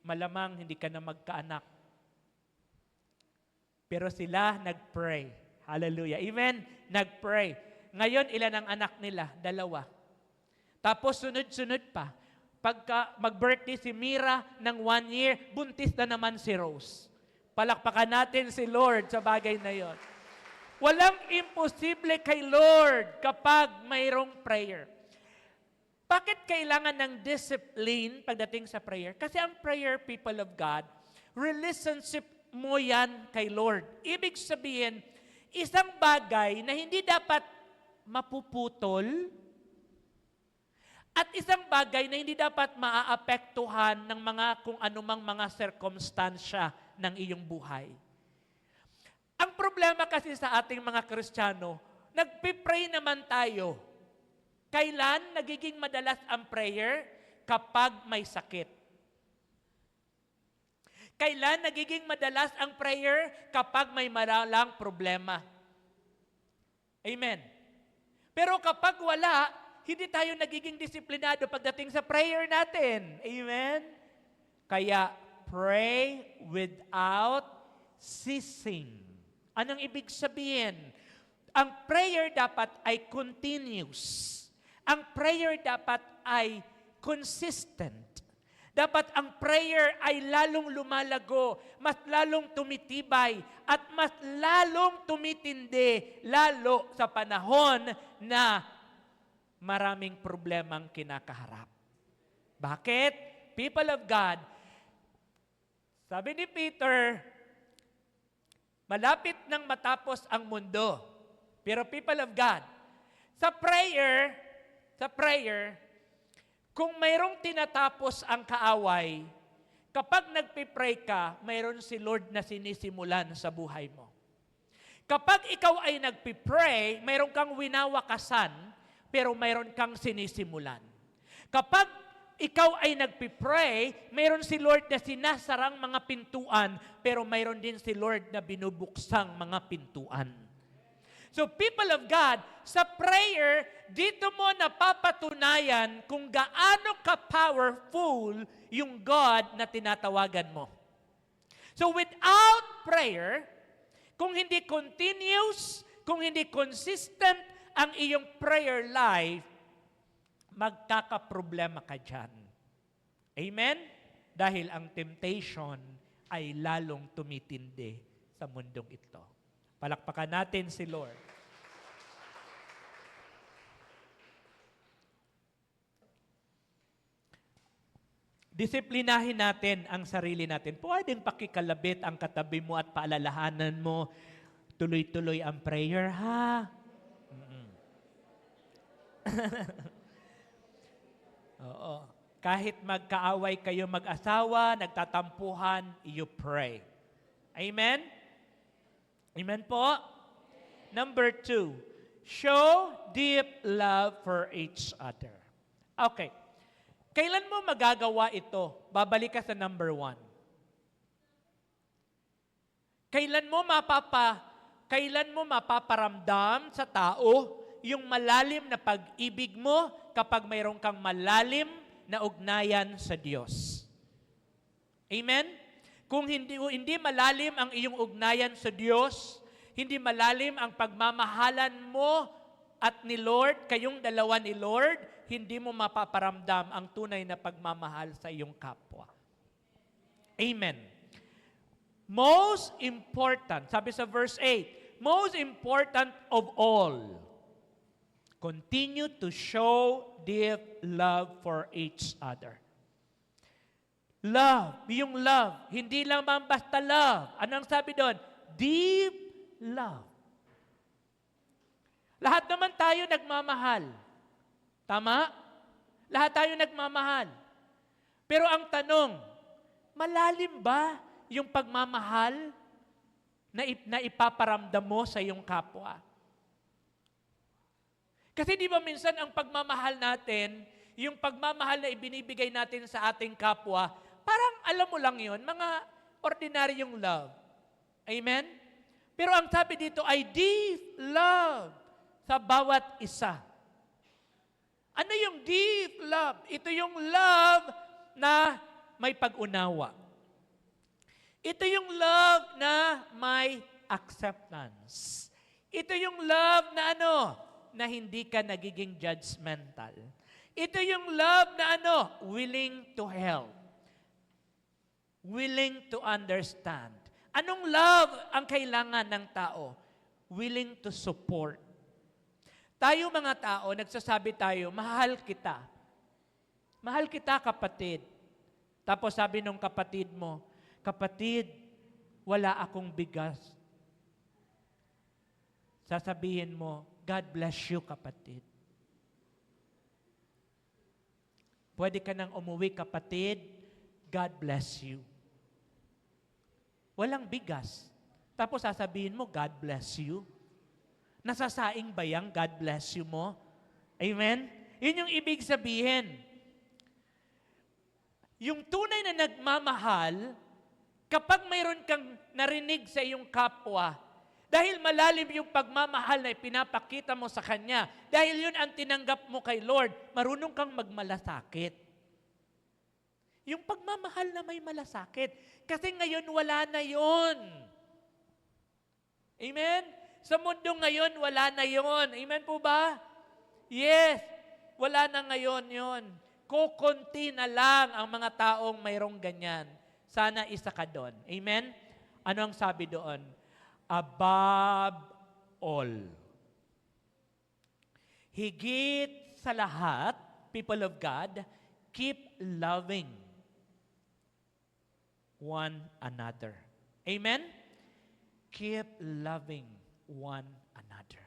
S1: malamang hindi ka na magkaanak. Pero sila nag-pray. Hallelujah. Amen? Nag-pray. Ngayon, ilan ang anak nila? 2. Tapos sunod-sunod pa. Pagka mag-birthday si Mira ng 1 year, buntis na naman si Rose. Palakpakan natin si Lord sa bagay na yon. Walang imposible kay Lord kapag mayroong prayer. Bakit kailangan ng discipline pagdating sa prayer? Kasi ang prayer, people of God, relationship mo yan kay Lord. Ibig sabihin, isang bagay na hindi dapat mapuputol at isang bagay na hindi dapat maaapektuhan ng mga kung anumang mga sirkumstansya ng iyong buhay. Ang problema kasi sa ating mga Kristiyano, nagpipray naman tayo. Kailan nagiging madalas ang prayer? Kapag may sakit. Kailan nagiging madalas ang prayer? Kapag may malalang problema. Amen. Pero kapag wala, hindi tayo nagiging disiplinado pagdating sa prayer natin. Amen? Kaya, pray without ceasing. Anong ibig sabihin? Ang prayer dapat ay continuous. Ang prayer dapat ay consistent. Dapat ang prayer ay lalong lumalago, mas lalong tumitibay, at mas lalong tumitindi, lalo sa panahon na maraming problemang kinakaharap. Bakit? People of God, sabi ni Peter, malapit nang matapos ang mundo. Pero people of God, sa prayer, kung mayroong tinatapos ang kaaway, kapag nagpipray ka, mayroon si Lord na sinisimulan sa buhay mo. Kapag ikaw ay nagpipray, mayroon kang winawakasan, pero mayroon kang sinisimulan. Kapag ikaw ay nagpipray, mayroon si Lord na sinasarang mga pintuan, pero mayroon din si Lord na binubuksang mga pintuan. So people of God, sa prayer, dito mo napapatunayan kung gaano ka-powerful yung God na tinatawagan mo. So without prayer, kung hindi continuous, kung hindi consistent ang iyong prayer life, magkakaproblema ka dyan. Amen? Dahil ang temptation ay lalong tumitindi sa mundong ito. Palakpakan natin si Lord. Disiplinahin natin ang sarili natin. Pwedeng pakikalabit ang katabi mo at paalalahanan mo, tuloy-tuloy ang prayer, ha? Oo. Kahit magkaaway kayo mag-asawa, nagtatampuhan, you pray. Amen? Amen po? Number 2, show deep love for each other. Okay. Kailan mo magagawa ito? Babalik ka sa number 1. Kailan mo mapaparamdam sa tao yung malalim na pag-ibig mo kapag mayroon kang malalim na ugnayan sa Diyos? Amen? Kung hindi malalim ang iyong ugnayan sa Diyos, hindi malalim ang pagmamahalan mo at ni Lord, kayong dalawa ni Lord, hindi mo mapaparamdam ang tunay na pagmamahal sa iyong kapwa. Amen. Most important, sabi sa verse 8, most important of all, continue to show deep love for each other. Love, yung love, hindi lang basta love. Anong sabi doon? Deep love. Lahat naman tayo nagmamahal. Tama? Lahat tayo nagmamahal. Pero ang tanong, malalim ba yung pagmamahal na ipaparamdam mo sa iyong kapwa? Kasi di ba minsan ang pagmamahal natin, yung pagmamahal na ibinibigay natin sa ating kapwa, parang alam mo lang yun, mga ordinaryong love. Amen? Pero ang sabi dito ay deep love sa bawat isa. Ano yung deep love? Ito yung love na may pag-unawa. Ito yung love na may acceptance. Ito yung love na na hindi ka nagiging judgmental. Ito yung love na ano? Willing to help. Willing to understand. Anong love ang kailangan ng tao? Willing to support. Tayo mga tao, nagsasabi tayo, mahal kita. Mahal kita, kapatid. Tapos sabi nung kapatid mo, kapatid, wala akong bigas. Sasabihin mo, God bless you, kapatid. Pwede ka nang umuwi, kapatid, God bless you. Walang bigas. Tapos sasabihin mo, God bless you. Nasasaing ba yang God bless you mo? Amen? Yun yung ibig sabihin. Yung tunay na nagmamahal, kapag mayroon kang narinig sa iyong kapwa, dahil malalim yung pagmamahal na ipinapakita mo sa Kanya, dahil yun ang tinanggap mo kay Lord, marunong kang magmalasakit. Yung pagmamahal na may malasakit. Kasi ngayon, wala na yun. Amen? Sa mundo ngayon, wala na yun. Amen po ba? Yes. Wala na ngayon yun. Kukunti na lang ang mga taong mayroong ganyan. Sana isa ka doon. Amen? Ano ang sabi doon? Above all. Higit sa lahat, people of God, keep loving one another. Amen? Keep loving one another.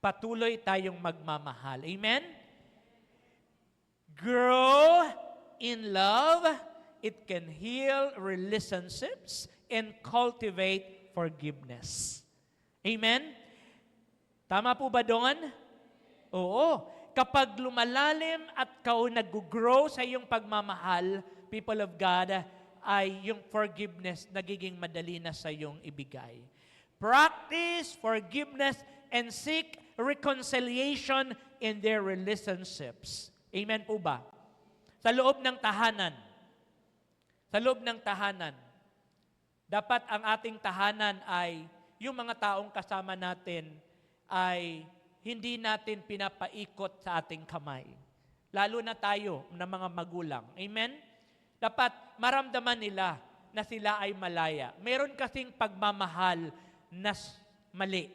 S1: Patuloy tayong magmamahal. Amen? Grow in love. It can heal relationships and cultivate forgiveness. Amen? Tama po ba doon? Oo. Kapag lumalalim at nag-grow sa iyong pagmamahal, people of God, ay yung forgiveness nagiging madali na sa iyong ibigay. Practice forgiveness and seek reconciliation in their relationships. Amen po ba? Sa loob ng tahanan. Sa loob ng tahanan. Dapat ang ating tahanan ay yung mga taong kasama natin ay hindi natin pinapaikot sa ating kamay. Lalo na tayo na mga magulang. Amen? Dapat maramdaman nila na sila ay malaya. Meron kasing pagmamahal na mali,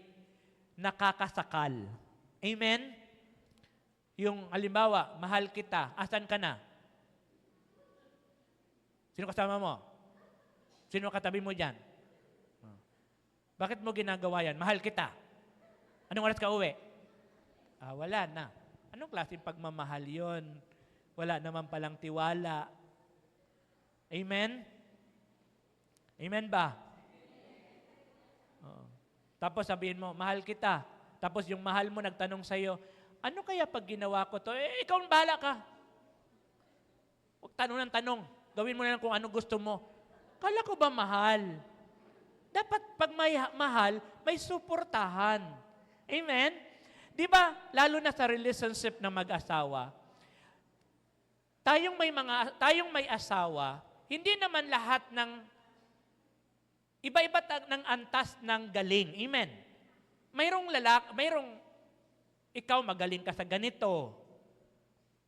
S1: nakakasakal. Amen? Yung halimbawa, mahal kita, asan ka na? Sino kasama mo? Sino katabi mo dyan? Bakit mo ginagawa yan? Mahal kita. Anong oras ka uwi? Wala na. Anong klaseng pagmamahal yon? Wala naman palang tiwala. Amen? Amen ba? Tapos sabihin mo, mahal kita. Tapos yung mahal mo nagtanong sa'yo, ano kaya pag ginawa ko to? Ikaw ang bahala ka. Huwag tanong ng tanong. Gawin mo na lang kung ano gusto mo. Kala ko ba mahal? Dapat pag may mahal, may suportahan. Amen? Di ba, lalo na sa relationship ng mag-asawa, tayong may asawa, hindi naman lahat ng iba-iba ng antas ng galing. Amen? Mayroong ikaw magaling ka sa ganito.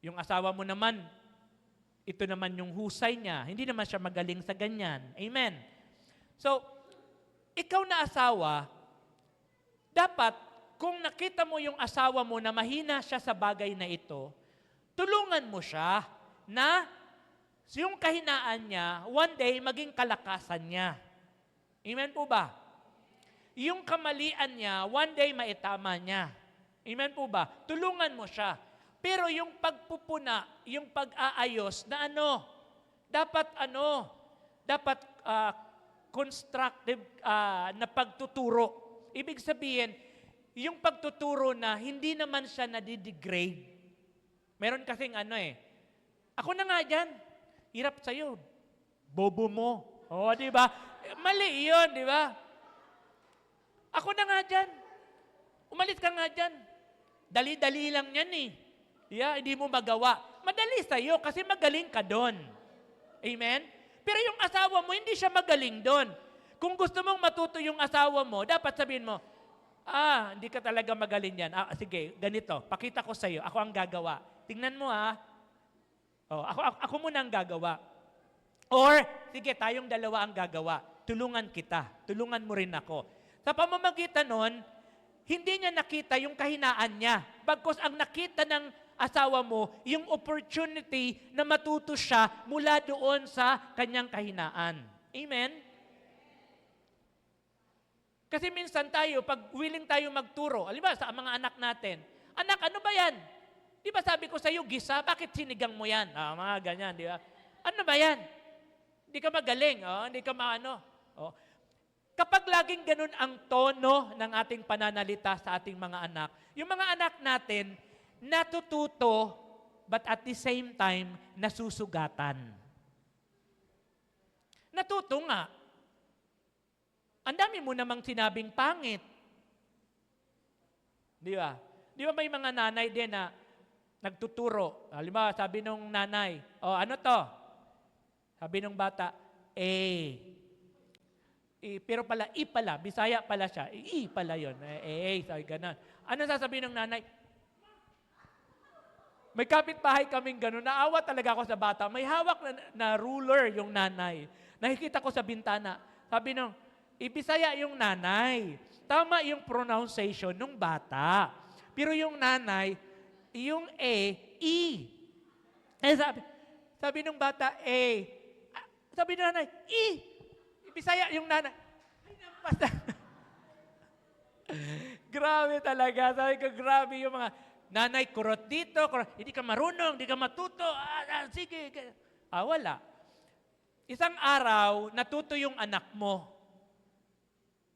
S1: Yung asawa mo naman, ito naman yung husay niya. Hindi naman siya magaling sa ganyan. Amen? So, ikaw na asawa, dapat kung nakita mo yung asawa mo na mahina siya sa bagay na ito, tulungan mo siya na yung kahinaan niya, one day, maging kalakasan niya. Amen po ba? Yung kamalian niya, one day, maitama niya. Amen po ba? Tulungan mo siya. Pero yung pagpupuna, yung pag-aayos na dapat constructive na pagtuturo. Ibig sabihin, yung pagtuturo na hindi naman siya nadidegrade. Meron kasing ako na nga dyan, hirap sa'yo, bobo mo. Di ba? Mali yun, di ba? Ako na nga dyan, umalis ka nga dyan. Dali-dali lang yan eh. Hindi mo magawa. Madali sa'yo kasi magaling ka doon. Amen? Pero yung asawa mo, hindi siya magaling doon. Kung gusto mong matuto yung asawa mo, dapat sabihin mo, hindi ka talaga magaling yan. Sige, ganito, pakita ko sa'yo, ako ang gagawa. tingnan mo ako muna ang gagawa. Or, sige, tayong dalawa ang gagawa. Tulungan kita. Tulungan mo rin ako. Sa pamamagitan nun, hindi niya nakita yung kahinaan niya. Bagkus ang nakita ng asawa mo, yung opportunity na matuto siya mula doon sa kanyang kahinaan. Amen? Kasi minsan tayo, pag willing tayo magturo, alimbawa sa mga anak natin, anak, ano ba yan? Di ba sabi ko sa iyo, gisa, bakit sinigang mo yan? Mga ganyan, di ba? Ano ba yan? Hindi ka magaling, hindi ka maano. Kapag laging ganun ang tono ng ating pananalita sa ating mga anak, yung mga anak natin, natututo, but at the same time, nasusugatan. Natuto nga. Ang dami mo namang sinabing pangit. Di ba? Di ba may mga nanay din na nagtuturo? Halimbawa, sabi nung nanay, ano to? Sabi nung bata, pero pala, pala. Bisaya pala siya. Pala yun. Sabi ganun. Ano sasabihin ng nanay? May kapitbahay kaming gano'n. Naawa talaga ako sa bata. May hawak na ruler yung nanay. Nakikita ko sa bintana. Sabi nung, Bisaya yung nanay. Tama yung pronunciation ng bata. Pero yung nanay, yung sabi ng bata, sabi ng nanay, Bisaya yung nanay. Ay, napasa. Grabe talaga. Sabi ko, grabe yung mga nanay, kurot dito, hindi ka marunong, hindi ka matuto. Sige. Wala. Isang araw, natuto yung anak mo.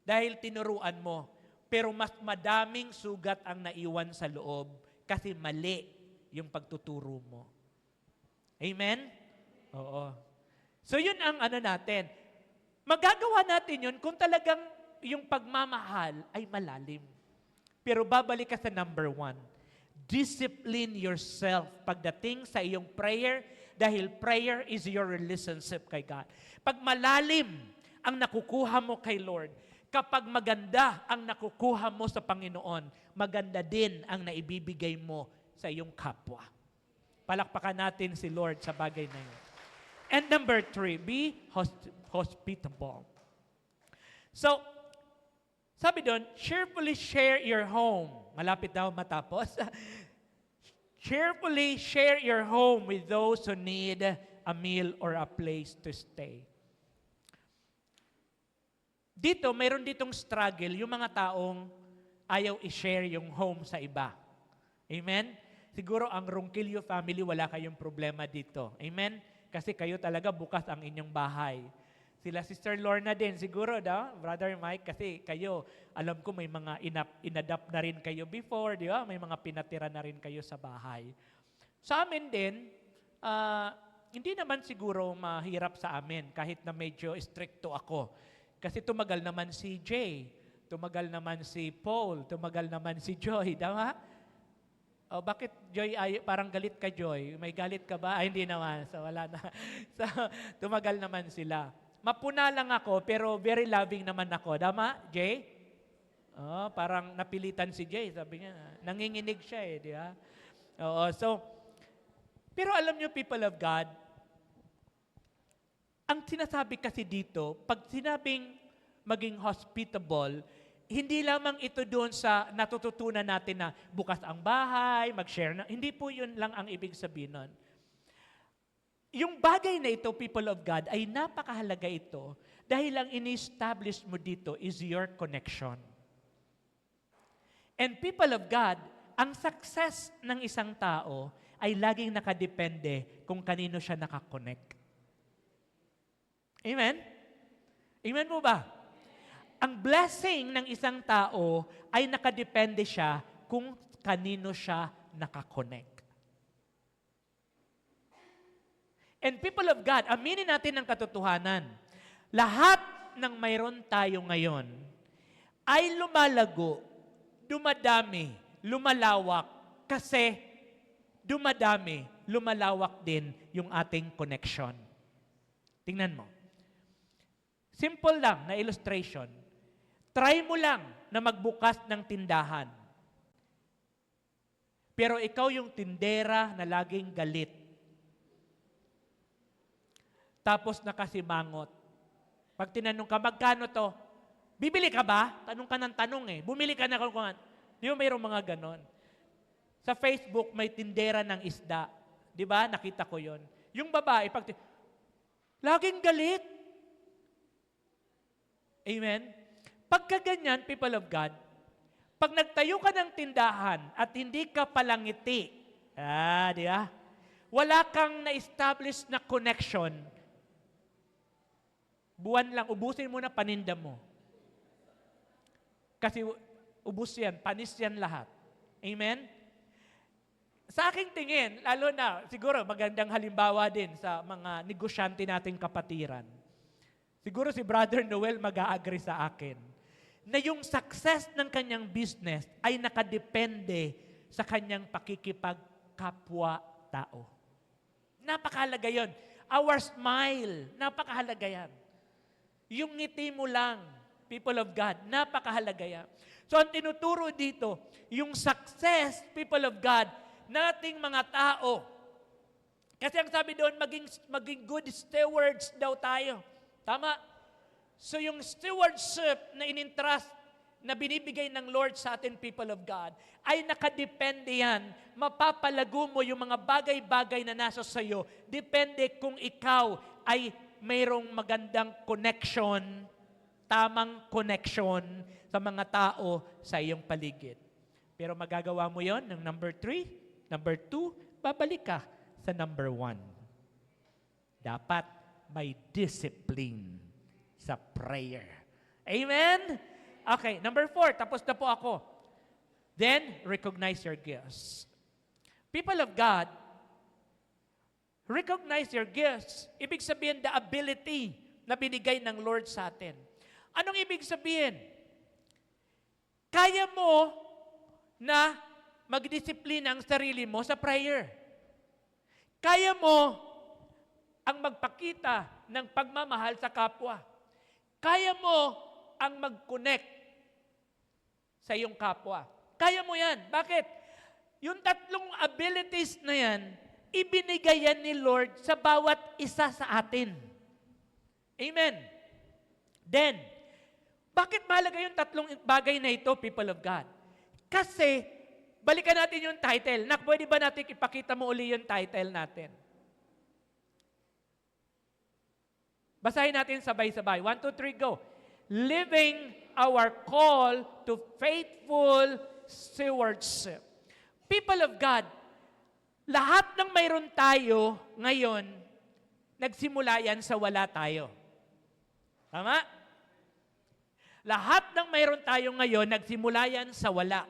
S1: Dahil tinuruan mo. Pero mas madaming sugat ang naiwan sa loob kasi mali yung pagtuturo mo. Amen? Oo. So yun ang natin. Magagawa natin yun kung talagang yung pagmamahal ay malalim. Pero babalik ka sa number 1. Discipline yourself pagdating sa iyong prayer dahil prayer is your relationship kay God. Pag malalim ang nakukuha mo kay Lord, kapag maganda ang nakukuha mo sa Panginoon, maganda din ang naibibigay mo sa iyong kapwa. Palakpakan natin si Lord sa bagay na yun. And number 3, be hospitable. So, sabi doon, cheerfully share your home. Malapit daw matapos. Cheerfully share your home with those who need a meal or a place to stay. Dito, mayroon ditong struggle, yung mga taong ayaw i-share yung home sa iba. Amen? Siguro ang Ronquillo family, wala kayong problema dito. Amen? Kasi kayo talaga bukas ang inyong bahay. Sila Sister Lorna din, siguro Brother Mike, kasi kayo, alam ko may mga inadapt na rin kayo before, di ba? May mga pinatira na rin kayo sa bahay. Sa amin din, hindi naman siguro mahirap sa amin kahit na medyo stricto ako. Kasi tumagal naman si Jay, tumagal naman si Paul, tumagal naman si Joy, tama? Bakit Joy, parang galit ka Joy? May galit ka ba? Hindi naman, so wala na. So, tumagal naman sila. Mapuna lang ako, pero very loving naman ako. Tama, Jay? Parang napilitan si Jay, sabi niya. Nanginginig siya di ba? Pero alam niyo, people of God, ang sinasabi kasi dito, pag sinabing maging hospitable, hindi lamang ito doon sa natututunan natin na bukas ang bahay, mag-share na. Hindi po yun lang ang ibig sabihin nun. Yung bagay na ito, people of God, ay napakahalaga ito dahil ang ini-establish mo dito is your connection. And people of God, ang success ng isang tao ay laging nakadepende kung kanino siya nakakonect. Amen? Amen mo ba? Ang blessing ng isang tao ay nakadepende siya kung kanino siya nakakonect. And people of God, aminin natin ang katotohanan. Lahat ng mayroon tayo ngayon ay lumalago, dumadami, lumalawak kasi dumadami, lumalawak din yung ating connection. Tingnan mo. Simple lang na illustration. Try mo lang na magbukas ng tindahan. Pero ikaw yung tindera na laging galit. Tapos nakasimangot. Pag tinanong ka, magkano to? Bibili ka ba? Tanong ka ng tanong eh. Bumili ka na kung ano. Di ba mayroong mga ganon? Sa Facebook, may tindera ng isda. Di ba? Nakita ko yon. Yung babae, laging galit. Amen? Pagka ganyan, people of God, pag nagtayo ka ng tindahan at hindi ka palangiti, di ba? Wala kang na-establish na connection, buwan lang, ubusin mo na paninda mo. Kasi ubus yan, panis yan lahat. Amen? Sa aking tingin, lalo na, siguro magandang halimbawa din sa mga negosyante nating kapatiran. Siguro si Brother Noel mag-a-agree sa akin na yung success ng kanyang business ay nakadepende sa kanyang pakikipagkapwa-tao. Napakahalaga yon. Our smile, napakahalaga yan. Yung ngiti mo lang, people of God, napakahalaga yan. So ang tinuturo dito, yung success, people of God, nating mga tao. Kasi ang sabi doon, maging good stewards daw tayo. Tama? So yung stewardship na inintrust na binibigay ng Lord sa atin, people of God, ay nakadepende yan. Mapapalago mo yung mga bagay-bagay na nasa sayo. Depende kung ikaw ay mayroong magandang connection, tamang connection sa mga tao sa iyong paligid. Pero magagawa mo yon ng number 3, number 2, babalik ka sa number 1. Dapat may discipline sa prayer. Amen? Okay, number 4, tapos na po ako. Then, recognize your gifts. People of God, recognize your gifts. Ibig sabihin, the ability na binigay ng Lord sa atin. Anong ibig sabihin? Kaya mo na magdisiplina ang sarili mo sa prayer. Kaya mo ang magpakita ng pagmamahal sa kapwa. Kaya mo ang mag-connect sa iyong kapwa. Kaya mo yan. Bakit? Yung tatlong abilities na yan, ibinigay yan ni Lord sa bawat isa sa atin. Amen. Then, bakit mahalaga yung tatlong bagay na ito, people of God? Kasi, balikan natin yung title. Pwede ba natin ipakita mo uli yung title natin? Basahin natin sabay-sabay. 1, 2, 3, go. Living our call to faithful stewardship. People of God, lahat ng mayroon tayo ngayon, nagsimula yan sa wala tayo. Tama? Lahat ng mayroon tayo ngayon, nagsimula yan sa wala.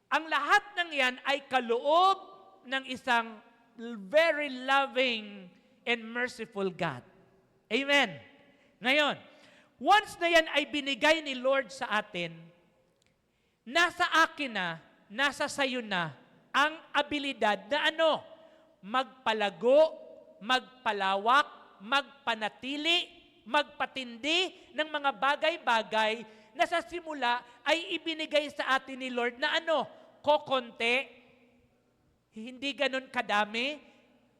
S1: Ang lahat ng yan ay kaloob ng isang very loving and merciful God. Amen. Ngayon, once na yan ay binigay ni Lord sa atin, nasa akin na, nasa sayo na, ang abilidad na magpalago, magpalawak, magpanatili, magpatindi ng mga bagay-bagay na sa simula ay ibinigay sa atin ni Lord na kokonti, hindi ganun kadami,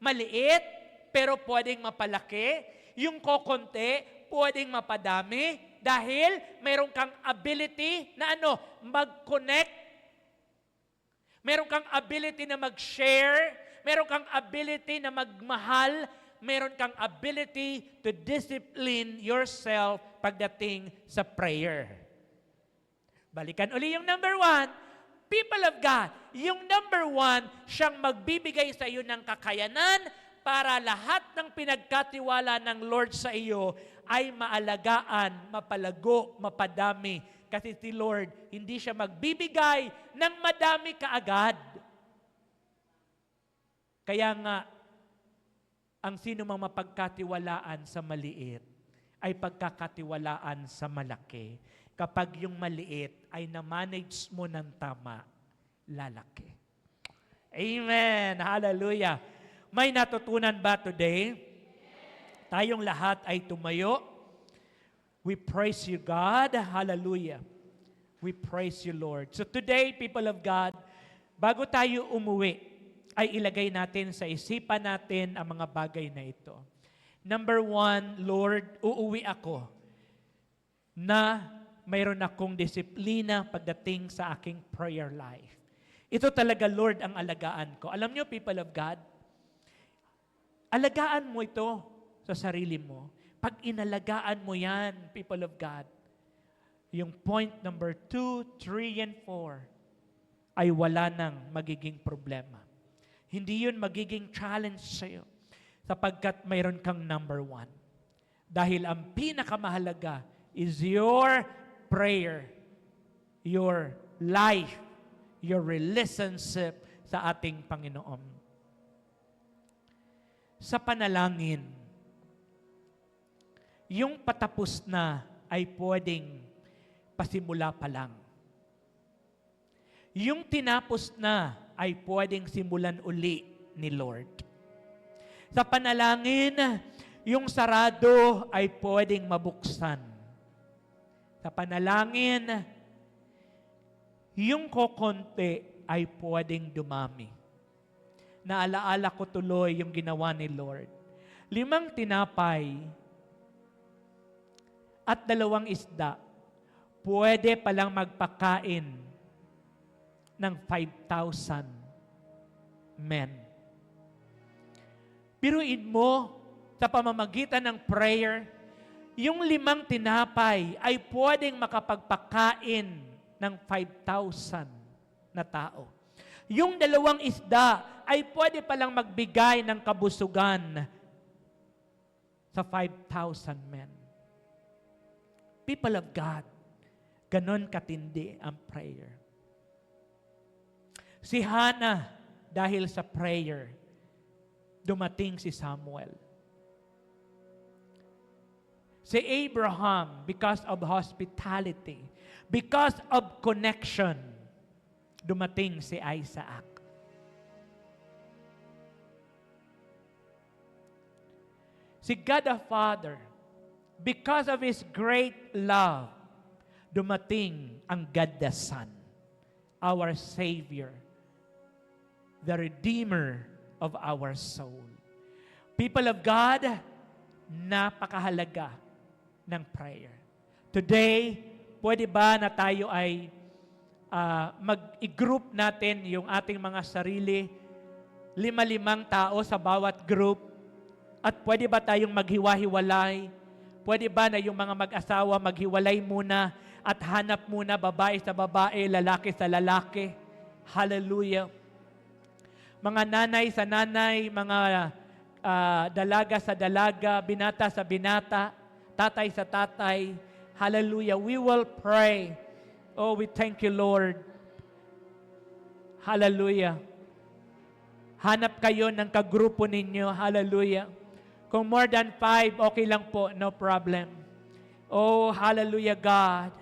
S1: maliit, pero pwedeng mapalaki. Yung kokonti, pwedeng mapadami dahil mayroon kang ability na mag-connect. Meron kang ability na mag-share. Meron kang ability na magmahal. Meron kang ability to discipline yourself pagdating sa prayer. Balikan uli yung number 1. People of God, yung number 1, siyang magbibigay sa iyo ng kakayanan para lahat ng pinagkatiwala ng Lord sa iyo ay maalagaan, mapalago, mapadami. Kasi si Lord, hindi siya magbibigay ng madami kaagad. Kaya nga, ang sino mang mapagkatiwalaan sa maliit ay pagkakatiwalaan sa malaki. Kapag yung maliit ay na-manage mo ng tama, lalaki. Amen. Hallelujah. May natutunan ba today? Tayong lahat ay tumayo. We praise you, God. Hallelujah. We praise you, Lord. So today, people of God, bago tayo umuwi, ay ilagay natin sa isipan natin ang mga bagay na ito. Number 1, Lord, uuwi ako na mayroon akong disiplina pagdating sa aking prayer life. Ito talaga, Lord, ang alagaan ko. Alam niyo, people of God, alagaan mo ito sa sarili mo. Pag inalagaan mo yan, people of God, yung point number 2, 3, and 4 ay wala nang magiging problema. Hindi yun magiging challenge sa'yo sapagkat mayroon kang number 1. Dahil ang pinakamahalaga is your prayer, your life, your relationship sa ating Panginoon. Sa panalangin, yung patapos na ay pwedeng pasimula pa lang. Yung tinapos na ay pwedeng simulan uli ni Lord. Sa panalangin, yung sarado ay pwedeng mabuksan. Sa panalangin, yung kokonti ay pwedeng dumami. Naalaala ko tuloy yung ginawa ni Lord. 5 tinapay at 2 isda, pwede palang magpakain ng 5,000 men. Biruin mo, sa pamamagitan ng prayer, yung 5 tinapay ay pwedeng makapagpakain ng 5,000 na tao. Yung 2 isda ay pwede palang magbigay ng kabusugan sa 5,000 men. People of God, ganon katindi ang prayer. Si Hannah, dahil sa prayer, dumating si Samuel. Si Abraham, because of hospitality, because of connection, dumating si Isaac. Si God the Father, because of His great love, dumating ang God the Son, our Savior, the Redeemer of our soul. People of God, napakahalaga ng prayer. Today, pwede ba na tayo ay mag-i-group natin yung ating mga sarili, 5 tao sa bawat group, at pwede ba tayong maghiwa-hiwalay? Pwede ba na yung mga mag-asawa maghiwalay muna at hanap muna babae sa babae, lalaki sa lalaki? Hallelujah. Mga nanay sa nanay, mga dalaga sa dalaga, binata sa binata, tatay sa tatay. Hallelujah. We will pray. Oh, we thank you, Lord. Hallelujah. Hanap kayo ng kagrupo ninyo. Hallelujah. Kung more than 5, okay lang po. No problem. Oh, hallelujah, God.